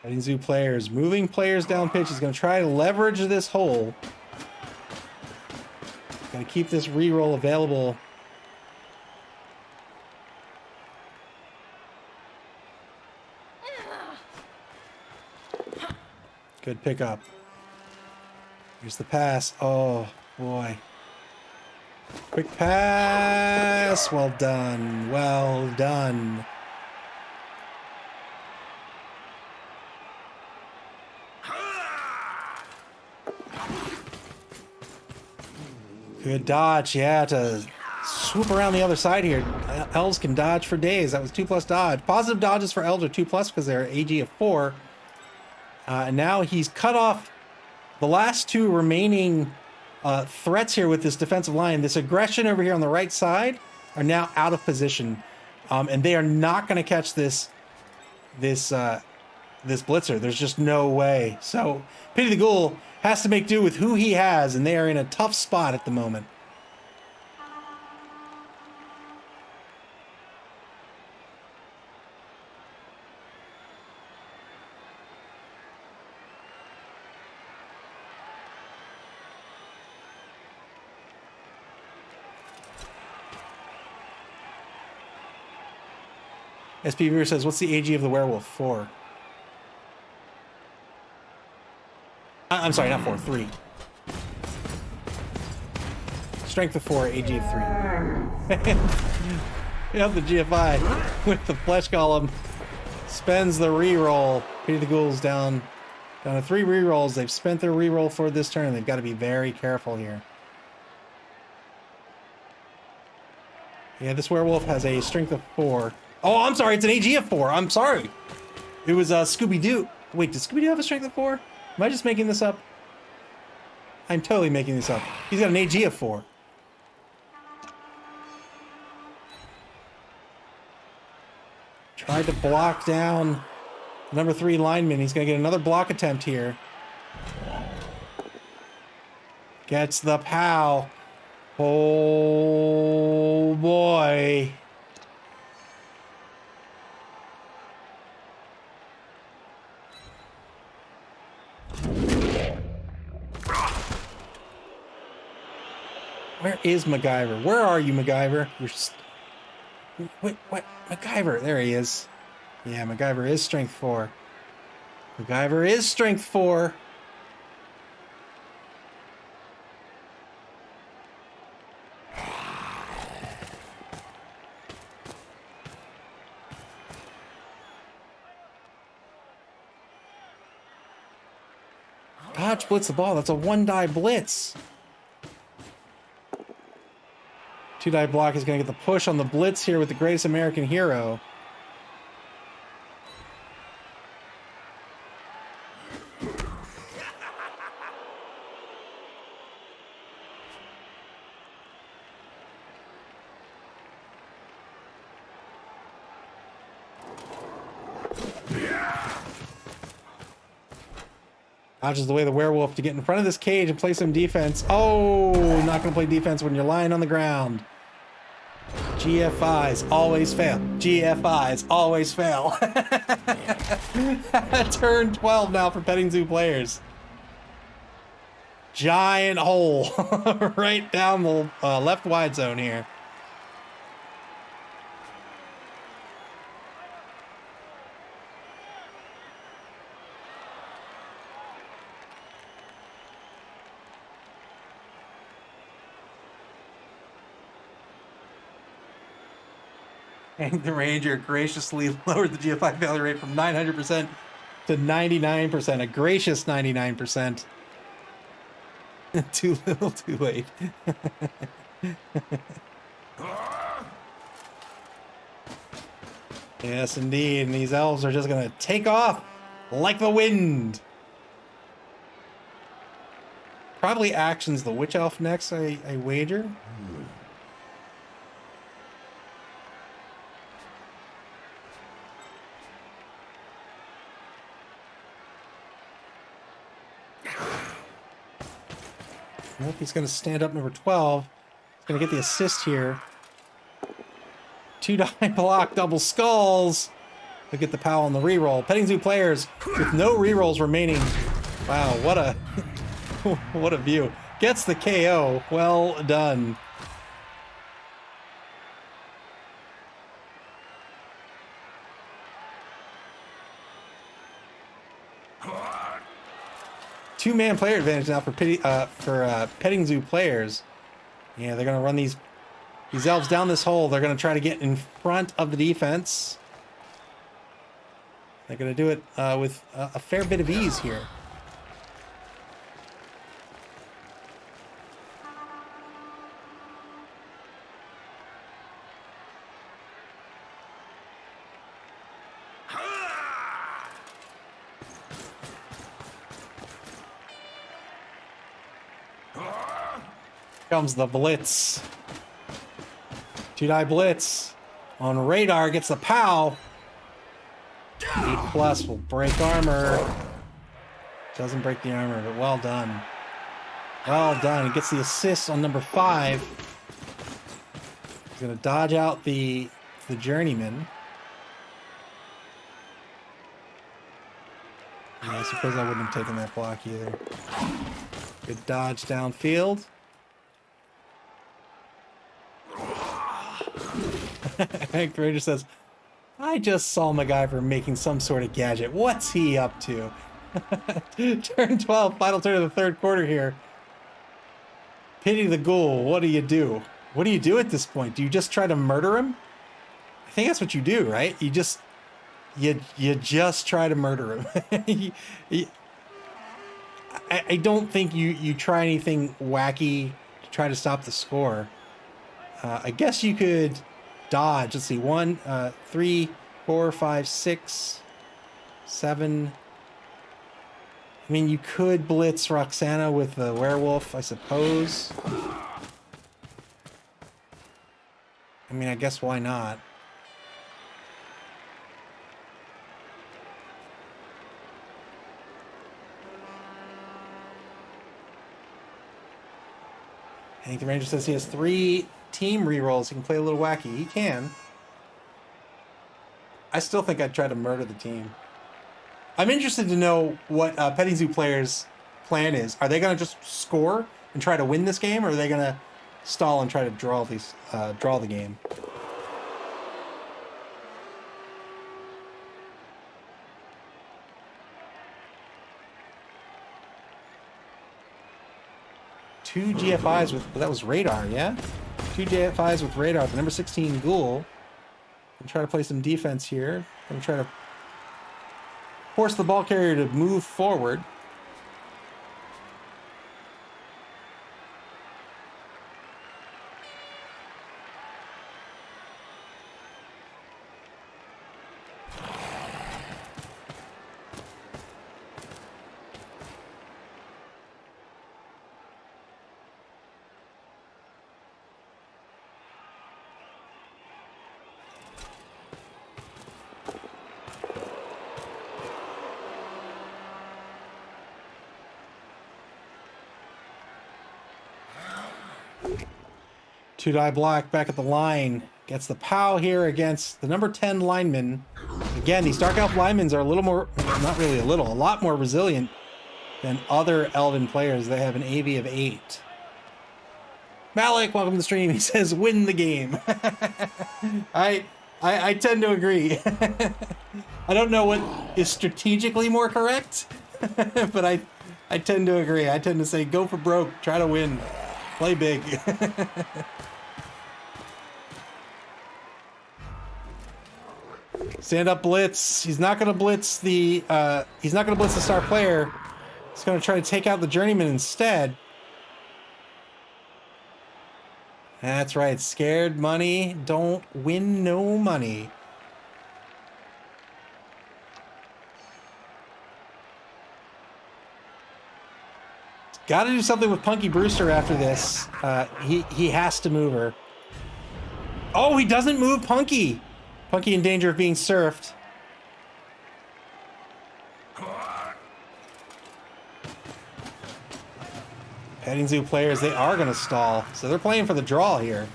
Petting Zoo players, moving players down pitch. He's going to try to leverage this hole. Got to keep this reroll available. Good pickup. Here's the pass. Oh, boy. Quick pass. Well done. Well done. Good dodge, yeah, to swoop around the other side here. Elves can dodge for days. That was 2+ dodge. Positive dodges for Elves are 2+ because they're AG of 4. And now he's cut off the last 2 remaining threats here with this defensive line. This aggression over here on the right side are now out of position. And they are not going to catch this blitzer. There's just no way. So Pity the Ghoul has to make do with who he has, and they are in a tough spot at the moment. SP Viewer says, what's the AG of the werewolf? 4. I'm sorry, not 4, 3. Strength of 4, AG of 3. Yep, the GFI with the flesh column spends the reroll. Pity the Ghoul's down to 3 rerolls. They've spent their reroll for this turn. They've got to be very careful here. Yeah, this werewolf has a strength of 4. Oh, I'm sorry, it's an AG of 4. I'm sorry. It was Scooby-Doo. Wait, does Scooby-Doo have a strength of 4? Am I just making this up? I'm totally making this up. He's got an AG of 4. Tried to block down number 3 lineman. He's going to get another block attempt here. Gets the POW. Oh, boy. Where is MacGyver? Where are you, MacGyver? Wait, what? MacGyver, there he is. Yeah, MacGyver is strength 4. MacGyver is strength 4. Dodge blitz the ball. That's a 1-die blitz. 2-die block is going to get the push on the blitz here with the greatest American hero. Dodges the way of the werewolf to get in front of this cage and play some defense. Oh, not going to play defense when you're lying on the ground. GFIs always fail. GFIs always fail. Turn 12 now for Petting Zoo players. Giant hole right down the left wide zone here. And the Ranger graciously lowered the GFI failure rate from 900% to 99%. A gracious 99%. Too little, too late. Yes, indeed. And these elves are just going to take off like the wind. Probably actions the witch elf next, I wager. Nope, he's going to stand up number 12. He's going to get the assist here. 2-die block, double skulls. Look at the POW on the reroll. Petting Zoo players with no rerolls remaining. Wow, what a what a view. Gets the KO. Well done. Two-man player advantage now for Petting Zoo players. Yeah, they're gonna run these elves down this hole. They're gonna try to get in front of the defense. They're gonna do it with a fair bit of ease here. Comes the blitz. 2-die blitz on radar, gets the POW. 8+ will break armor. Doesn't break the armor, but well done. Well done. He gets the assist on number 5. He's gonna dodge out the journeyman. Yeah, I suppose I wouldn't have taken that block either. Good dodge downfield. Hank the Ranger says, I just saw MacGyver making some sort of gadget. What's he up to? Turn 12, final turn of the third quarter here. Pity the Ghoul. What do you do? What do you do at this point? Do you just try to murder him? I think that's what you do, right? You just try to murder him. I don't think you try anything wacky to try to stop the score. I guess you could dodge. Let's see. 1, 3, 4, 5, 6, 7. I mean, you could blitz Roxana with the werewolf, I suppose. I mean, I guess why not? I think the Ranger says he has 3 team rerolls. He can play a little wacky. He can. I still think I'd try to murder the team. I'm interested to know what Petting Zoo players' plan is. Are they going to just score and try to win this game, or are they going to stall and try to draw the game? Two GFIs with, that was radar, yeah? 2 GFIs with radar. The number 16 Ghoul. And try to play some defense here. And try to force the ball carrier to move forward. Two-die block back at the line. Gets the POW here against the number 10 lineman. Again, these Dark Elf linemen are a little more, not really a little, a lot more resilient than other Elven players. They have an AV of 8. Malik, welcome to the stream. He says, win the game. I tend to agree. I don't know what is strategically more correct, but I tend to agree. I tend to say, go for broke, try to win, play big. Stand up blitz. He's not gonna blitz the star player. He's gonna try to take out the journeyman instead. That's right. Scared money don't win no money. Got to do something with Punky Brewster after this. He has to move her. Oh, he doesn't move Punky. Punky in danger of being surfed. Petting Zoo players, they are going to stall. So they're playing for the draw here.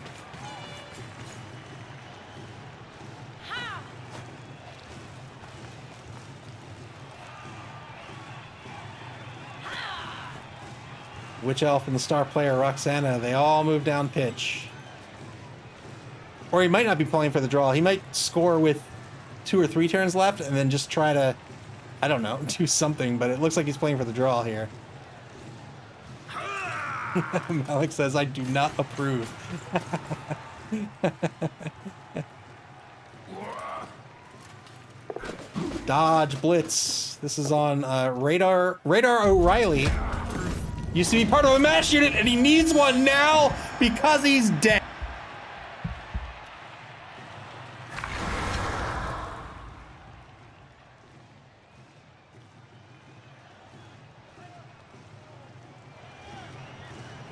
Witch Elf and the star player Roxana, they all move down pitch. Or he might not be playing for the draw. He might score with 2 or 3 turns left and then just try to, I don't know, do something, but it looks like he's playing for the draw here. Malik says, I do not approve. Dodge blitz. This is on Radar O'Reilly. Used to be part of a MASH unit, and he needs one now because he's dead.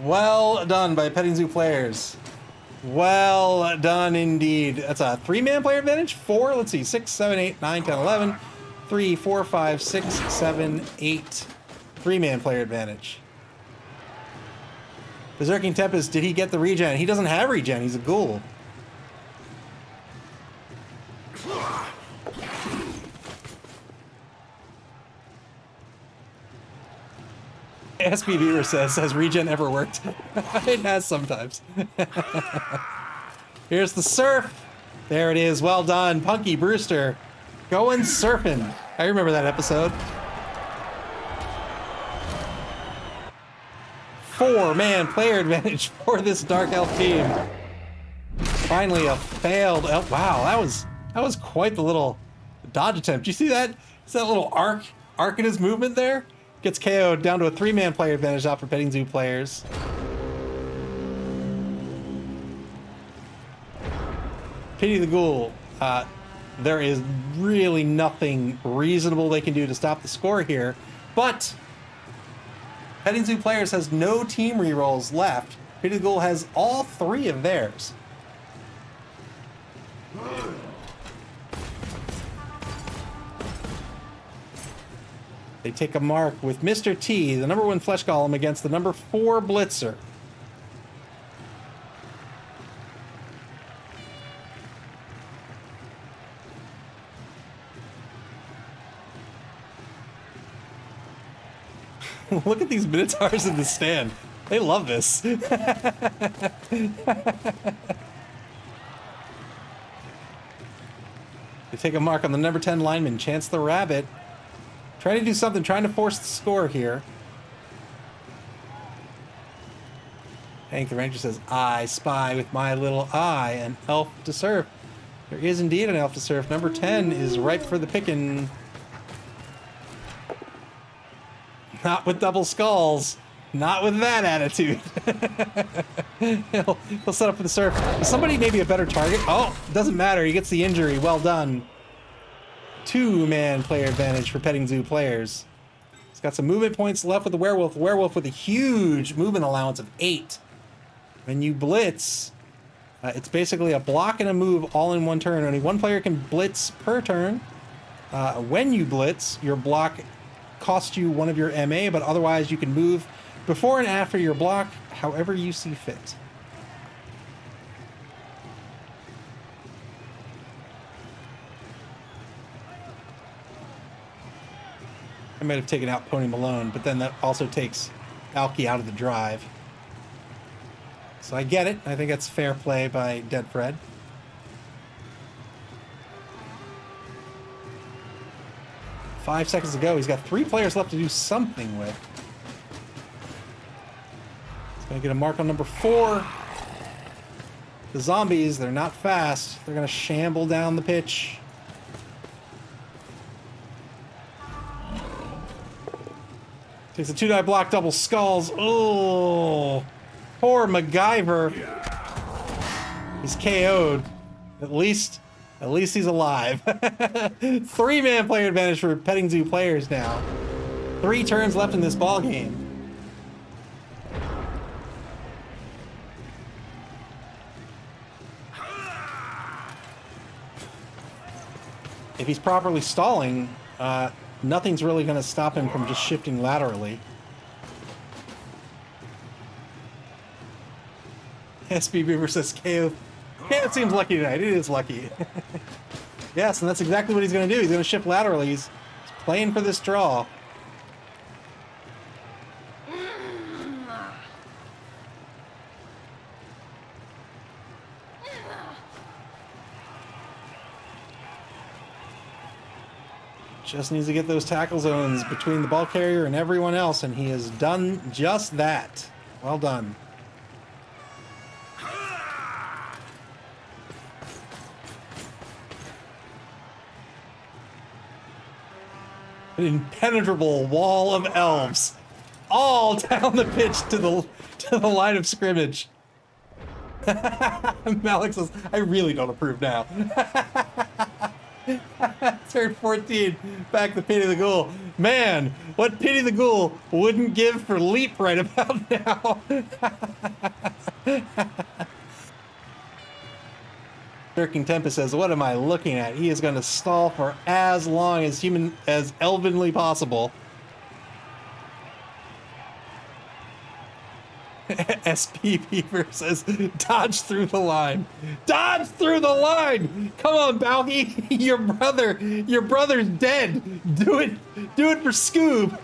Well done by Petting Zoo players. Well done indeed. That's a 3-man player advantage? 4? Let's see. 6, 7, 8, 9, 10, 11. 3, 4, 5, 6, 7, 8. 3-man player advantage. Berserking Tempest, did he get the regen? He doesn't have regen. He's a ghoul. SB Viewer says, has regen ever worked? It has sometimes. Here's the surf. There it is. Well done. Punky Brewster going surfing. I remember that episode. 4-man player advantage for this Dark Elf team. Finally a failed elf. Wow, that was quite the little dodge attempt. You see that? Is that little arc in his movement there? Gets KO'd down to a 3-man player advantage out for Petting Zoo players. Pity the Ghoul. There is really nothing reasonable they can do to stop the score here, but Petting Zoo players has no team rerolls left. Pity the Ghoul has all 3 of theirs. They take a mark with Mr. T, the number 1 flesh golem, against the number 4 blitzer. Look at these Minotaurs in the stand. They love this. They take a mark on the number 10 lineman, Chance the Rabbit. Trying to do something, trying to force the score here. Hank the Ranger says, I spy with my little eye an elf to surf. There is indeed an elf to surf. Number 10 is ripe for the picking. Not with double skulls. Not with that attitude. he'll set up for the surf. Is somebody maybe a better target? Oh, doesn't matter. He gets the injury. Well done. 2-man player advantage for Petting Zoo players. He's got some movement points left with the werewolf. Werewolf with a huge movement allowance of 8. When you blitz, it's basically a block and a move all in one turn. Only 1 player can blitz per turn. When you blitz, your block costs you 1 of your MA, but otherwise you can move before and after your block however you see fit. I might have taken out Pony Malone, but then that also takes Alki out of the drive. So I get it. I think that's fair play by Dead Fred. Five seconds to go. He's got 3 players left to do something with. He's going to get a mark on number 4. The zombies, they're not fast. They're going to shamble down the pitch. Takes a 2-die block, double skulls. Oh, poor MacGyver. He's KO'd. At least he's alive. 3-man player advantage for Petting Zoo players now. 3 turns left in this ball game. If he's properly stalling, nothing's really going to stop him from just shifting laterally. SB Beaver says KO. KO seems lucky tonight. It is lucky. Yes, and that's exactly what he's going to do. He's going to shift laterally. He's playing for this draw. Just needs to get those tackle zones between the ball carrier and everyone else, and he has done just that. Well done. An impenetrable wall of elves, all down the pitch to the line of scrimmage. Malik says, "I really don't approve now." Turn 14, back to Pity the Ghoul. Man, what Pity the Ghoul wouldn't give for Leap right about now. Dirking Tempest says, "What am I looking at? He is going to stall for as long as elvenly possible." SP Beaver says, "Dodge through the line. Dodge through the line! Come on, Balky! Your brother's dead. Do it for Scoob."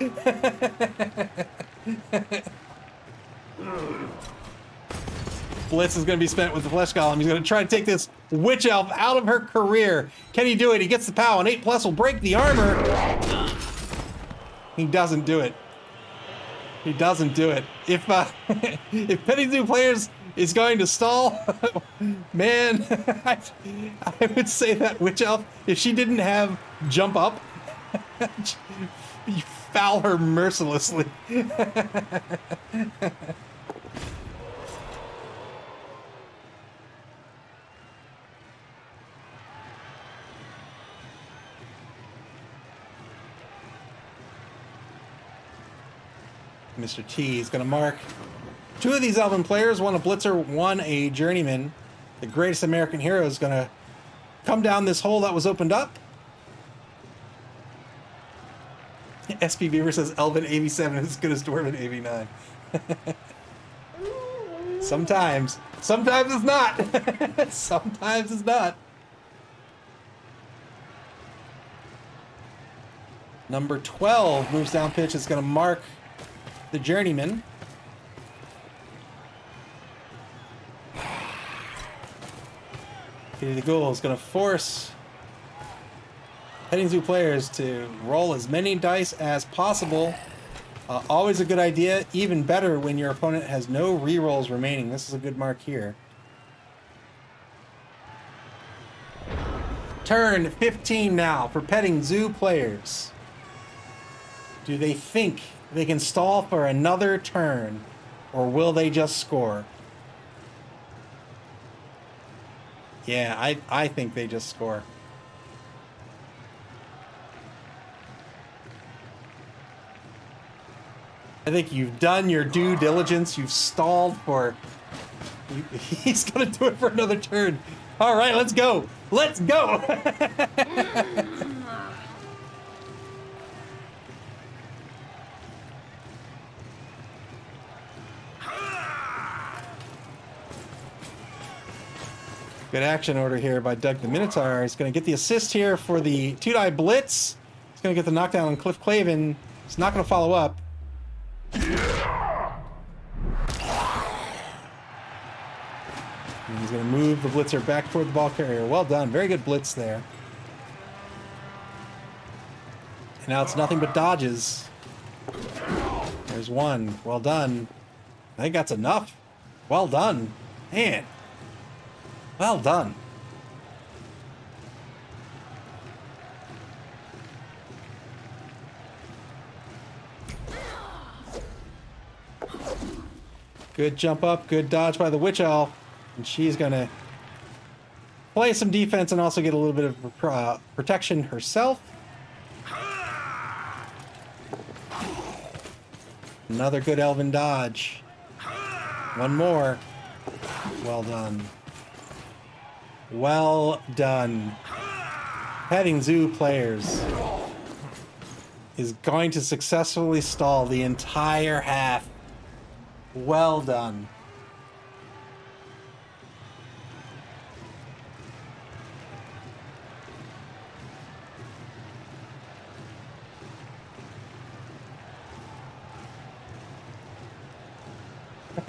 Blitz is going to be spent with the Flesh Golem. He's going to try to take this Witch Elf out of her career. Can he do it? He gets the POW. An 8+ will break the armor. He doesn't do it. He doesn't do it. If Petting Zoo players is going to stall, man, I would say that Witch Elf, if she didn't have jump up, you foul her mercilessly. Mr. T is going to mark 2 of these Elven players, one a Blitzer, one a Journeyman. The greatest American hero is going to come down this hole that was opened up. SP Beaver says Elven AV7 is as good as Dwarven AV9. Sometimes it's not. Sometimes it's not. Number 12 moves down pitch. It's going to mark the Journeyman. The Ghoul is going to force Petting Zoo players to roll as many dice as possible. Always a good idea. Even better when your opponent has no re-rolls remaining. This is a good mark here. Turn 15 now for Petting Zoo players. Do they think they can stall for another turn, or will they just score? Yeah, I think they just score. I think you've done your due diligence. You've stalled for... He's going to do it for another turn. All right, let's go. Let's go. Good action order here by Doug the Minotaur. He's going to get the assist here for the 2-die blitz. He's going to get the knockdown on Cliff Clavin. He's not going to follow up. And he's going to move the blitzer back toward the ball carrier. Well done. Very good blitz there. And now it's nothing but dodges. There's one. Well done. I think that's enough. Well done. Man. Well done. Good jump up, good dodge by the Witch Elf. And she's gonna play some defense and also get a little bit of protection herself. Another good Elven dodge. One more. Well done. Well done. Petting Zoo players is going to successfully stall the entire half. Well done.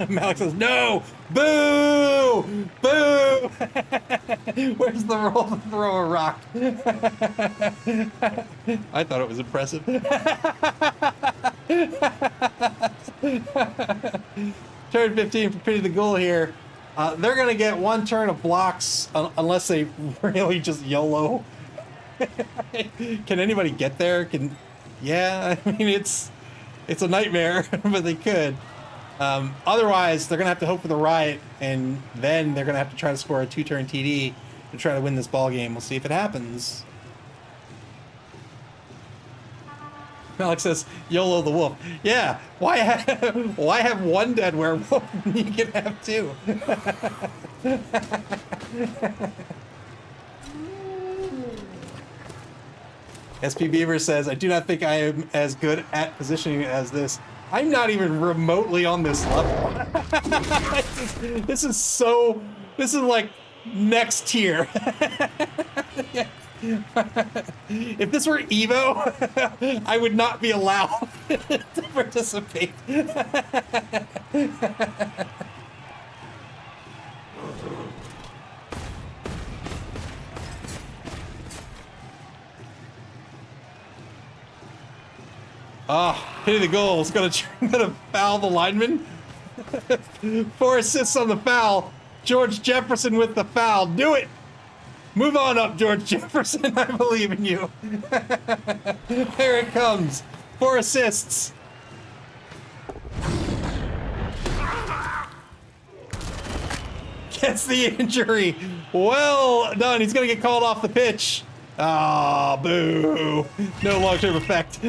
Malik says, no! Boo! Boo! Where's the roll to throw a rock? I thought it was impressive. Turn 15 for Pity the Ghoul here. They're going to get one turn of blocks unless they really just YOLO. Can anybody get there? Yeah, I mean, it's a nightmare, but they could. Otherwise, they're going to have to hope for the riot, and then they're going to have to try to score a 2-turn TD to try to win this ball game. We'll see if it happens. Alex says, YOLO the wolf. Yeah, why have one dead werewolf when you can have two? SP Beaver says, I do not think I am as good at positioning as this. I'm not even remotely on this level. This is like next tier. If this were Evo, I would not be allowed to participate. Pity the Ghoul is gonna foul the lineman. 4 assists on the foul. George Jefferson with the foul. Do it. Move on up, George Jefferson. I believe in you. Here it comes. 4 assists. Gets the injury. Well done. He's gonna get called off the pitch. Ah, boo. No long-term effect.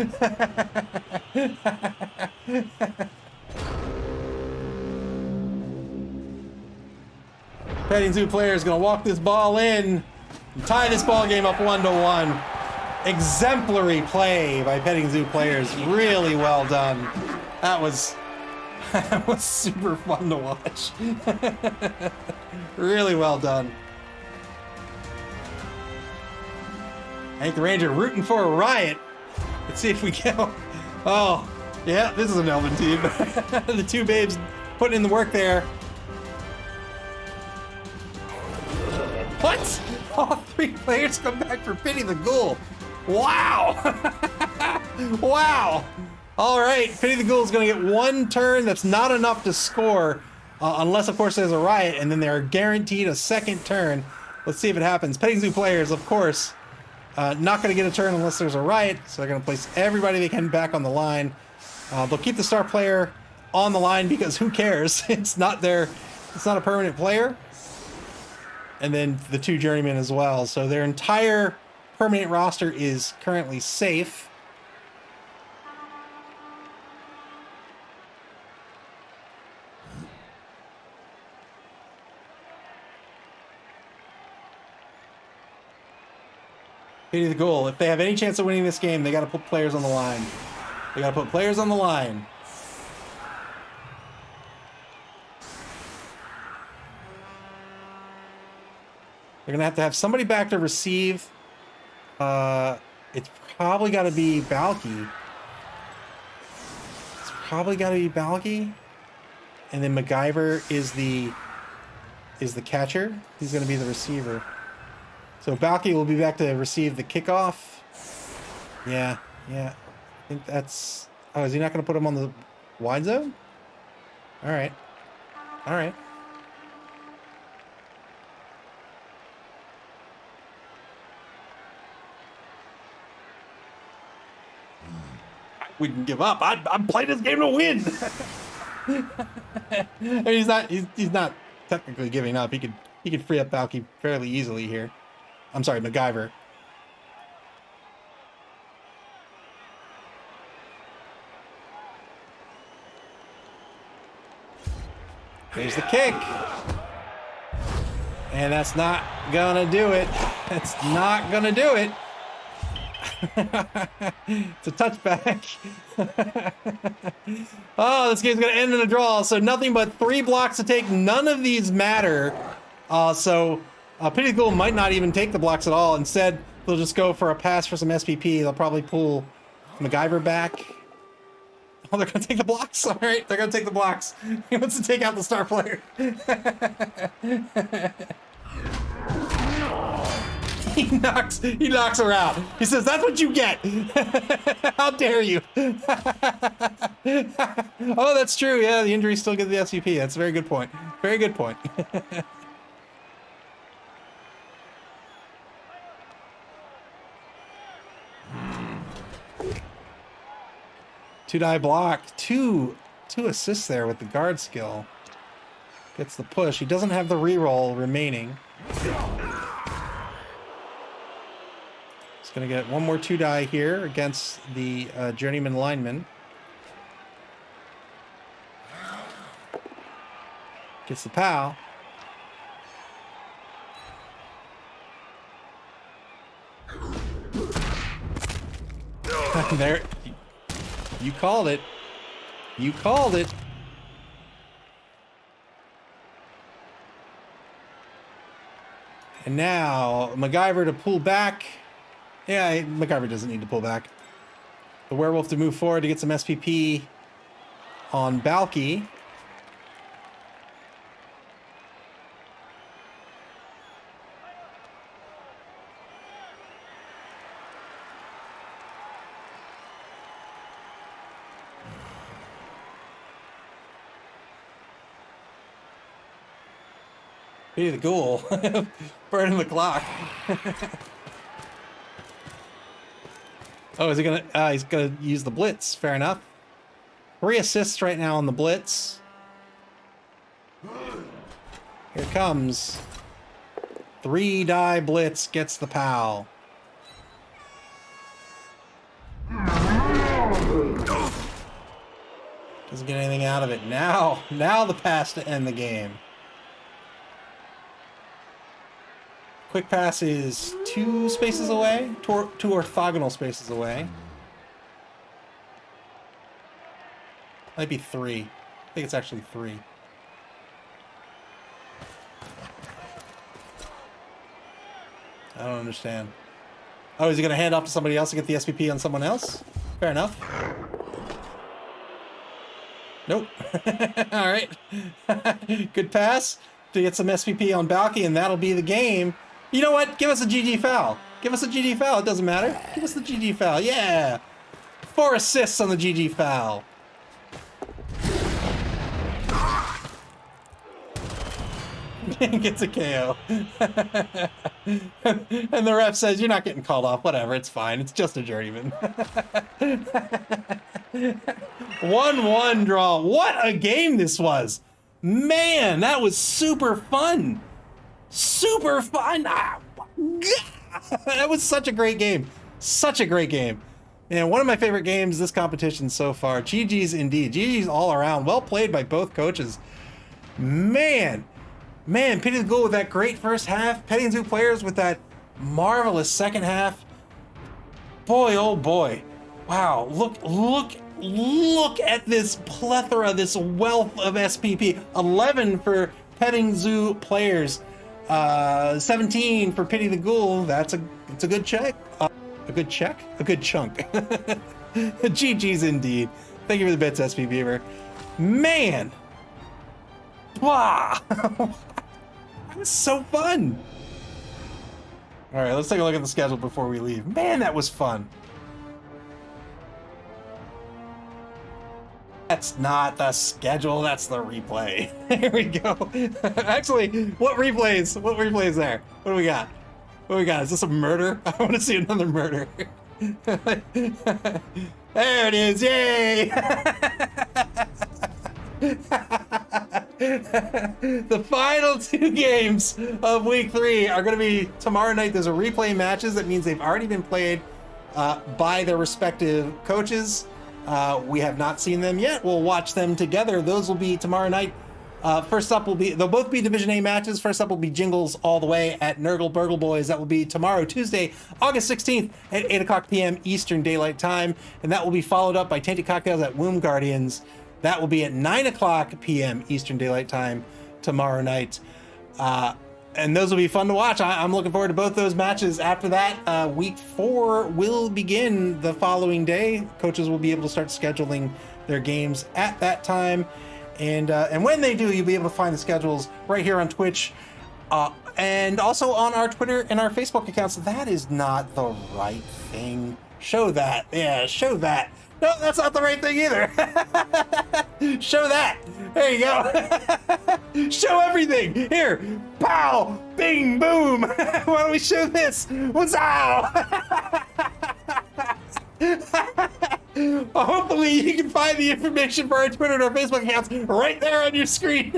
Petting Zoo player is going to walk this ball in and tie this ball game up 1-1. Exemplary play by Petting Zoo players. Really well done. That was super fun to watch. Really well done. Hank the Ranger rooting for a riot. Let's see if we go. Oh, yeah, this is an Elven team. The two babes putting in the work there. What? All 3 players come back for Pity the Ghoul. Wow. Wow. All right, Pity the Ghoul is going to get 1 turn. That's not enough to score, unless, of course, there's a riot, and then they're guaranteed a 2nd turn. Let's see if it happens. Petting Zoo players, of course, not going to get a turn unless there's a riot, so they're going to place everybody they can back on the line. They'll keep the star player on the line because who cares? It's not a permanent player. And then the 2 journeymen as well. So their entire permanent roster is currently safe. Pity the Ghoul. If they have any chance of winning this game, they got to put players on the line. They got to put players on the line. They're going to have somebody back to receive. It's probably got to be Balky. And then MacGyver is the catcher. He's going to be the receiver. So Balky will be back to receive the kickoff. Yeah. I think that's... Oh, is he not going to put him on the wide zone? All right. We can give up. I'm playing this game to win. I mean, he's not technically giving up. He could free up Balky fairly easily here. I'm sorry, MacGyver. There's the kick. And that's not gonna do it. That's not gonna do it. It's a touchback. Oh, this game's gonna end in a draw. So nothing but 3 blocks to take. None of these matter. Pity the Ghoul might not even take the blocks at all. Instead, they'll just go for a pass for some SPP. They'll probably pull MacGyver back. Oh, they're gonna take the blocks. All right, they're gonna take the blocks. He wants to take out the star player. He knocks her out. He says, "That's what you get." How dare you? Oh, that's true. Yeah, the injuries still get the SCP. That's a very good point. Very good point. Two-die block. Two assists there with the guard skill. Gets the push. He doesn't have the reroll remaining. He's going to get one more 2-die here against the journeyman lineman. Gets the POW. There. You called it. You called it. And now, MacGyver to pull back. Yeah, MacGyver doesn't need to pull back. The werewolf to move forward to get some SPP on Balky. Be the Ghoul. Burning the clock. Oh, is he gonna? He's gonna use the blitz. Fair enough. 3 assists right now on the blitz. Here it comes. 3-die blitz gets the POW. Doesn't get anything out of it. Now the pass to end the game. Quick pass is 2 spaces away, 2 orthogonal spaces away. Might be 3. I think it's actually 3. I don't understand. Oh, is he going to hand off to somebody else to get the SPP on someone else? Fair enough. Nope. All right. Good pass to get some SPP on Balky, and that'll be the game. You know what? Give us a GG foul. Give us a GG foul. It doesn't matter. Give us the GG foul. Yeah. 4 assists on the GG foul. Gets a KO. And the ref says, "You're not getting called off. Whatever. It's fine. It's just a journeyman." 1-1 draw. What a game this was. Man, that was super fun. Super fun. That was such a great game. Such a great game. And one of my favorite games this competition so far. GG's indeed. GG's all around. Well played by both coaches. Man, Pity the Ghoul with that great first half. Petting Zoo players with that marvelous second half. Boy, oh boy. Wow, look at this plethora, this wealth of SPP. 11 for Petting Zoo players. 17 for Pity the Ghoul. It's a good check. A good check? A good chunk. GG's indeed. Thank you for the bits, SP Beaver. Man! Wow! That was so fun! Alright, let's take a look at the schedule before we leave. Man, that was fun! That's not the schedule, that's the replay. There we go. Actually, what replays? What replays there? What do we got? What do we got? Is this a murder? I want to see another murder. There it is, yay! The final 2 games of week 3 are going to be tomorrow night. Those are replay matches. That means they've already been played by their respective coaches. We have not seen them yet. We'll watch them together. Those will be tomorrow night. First up they'll both be Division A matches. First up will be Jingles All the Way at Nurgle Burgle Boys. That will be tomorrow, Tuesday, August 16th at 8 o'clock p.m. Eastern Daylight Time. And that will be followed up by Tainted Cocktails at Womb Guardians. That will be at 9 o'clock p.m. Eastern Daylight Time tomorrow night. And those will be fun to watch. I'm looking forward to both those matches. After that, week 4 will begin the following day. Coaches will be able to start scheduling their games at that time. And when they do, you'll be able to find the schedules right here on Twitch and also on our Twitter and our Facebook accounts. That is not the right thing. Show that. Yeah, show that. No, that's not the right thing either. Show that. There you go. Show everything. Here. Pow. Bing. Boom. Why don't we show this? Wow. Hopefully you can find the information for our Twitter and our Facebook accounts right there on your screen.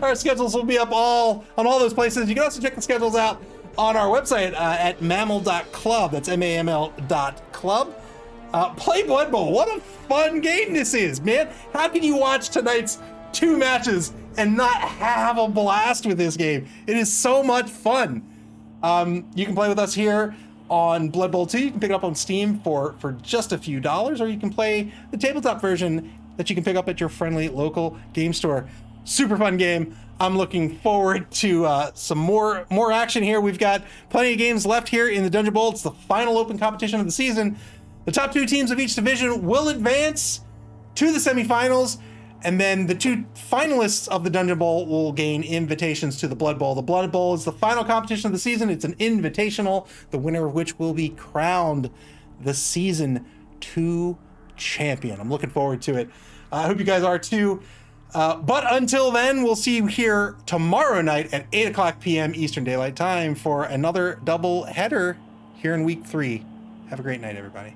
Our schedules will be up on all those places. You can also check the schedules out on our website at maml.club. That's MAML.club. Play Blood Bowl. What a fun game this is, man. How can you watch tonight's 2 matches and not have a blast with this game? It is so much fun. You can play with us here on Blood Bowl 2. You can pick it up on Steam for just a few dollars, or you can play the tabletop version that you can pick up at your friendly local game store. Super fun game. I'm looking forward to some more action here. We've got plenty of games left here in the Dungeon Bowl. It's the final open competition of the season. The top 2 teams of each division will advance to the semifinals, and then the 2 finalists of the Dungeon Bowl will gain invitations to the Blood Bowl. The Blood Bowl is the final competition of the season. It's an invitational, the winner of which will be crowned the Season 2 champion. I'm looking forward to it. I hope you guys are too. But until then, we'll see you here tomorrow night at 8 o'clock p.m. Eastern Daylight Time for another double header here in week 3. Have a great night, everybody.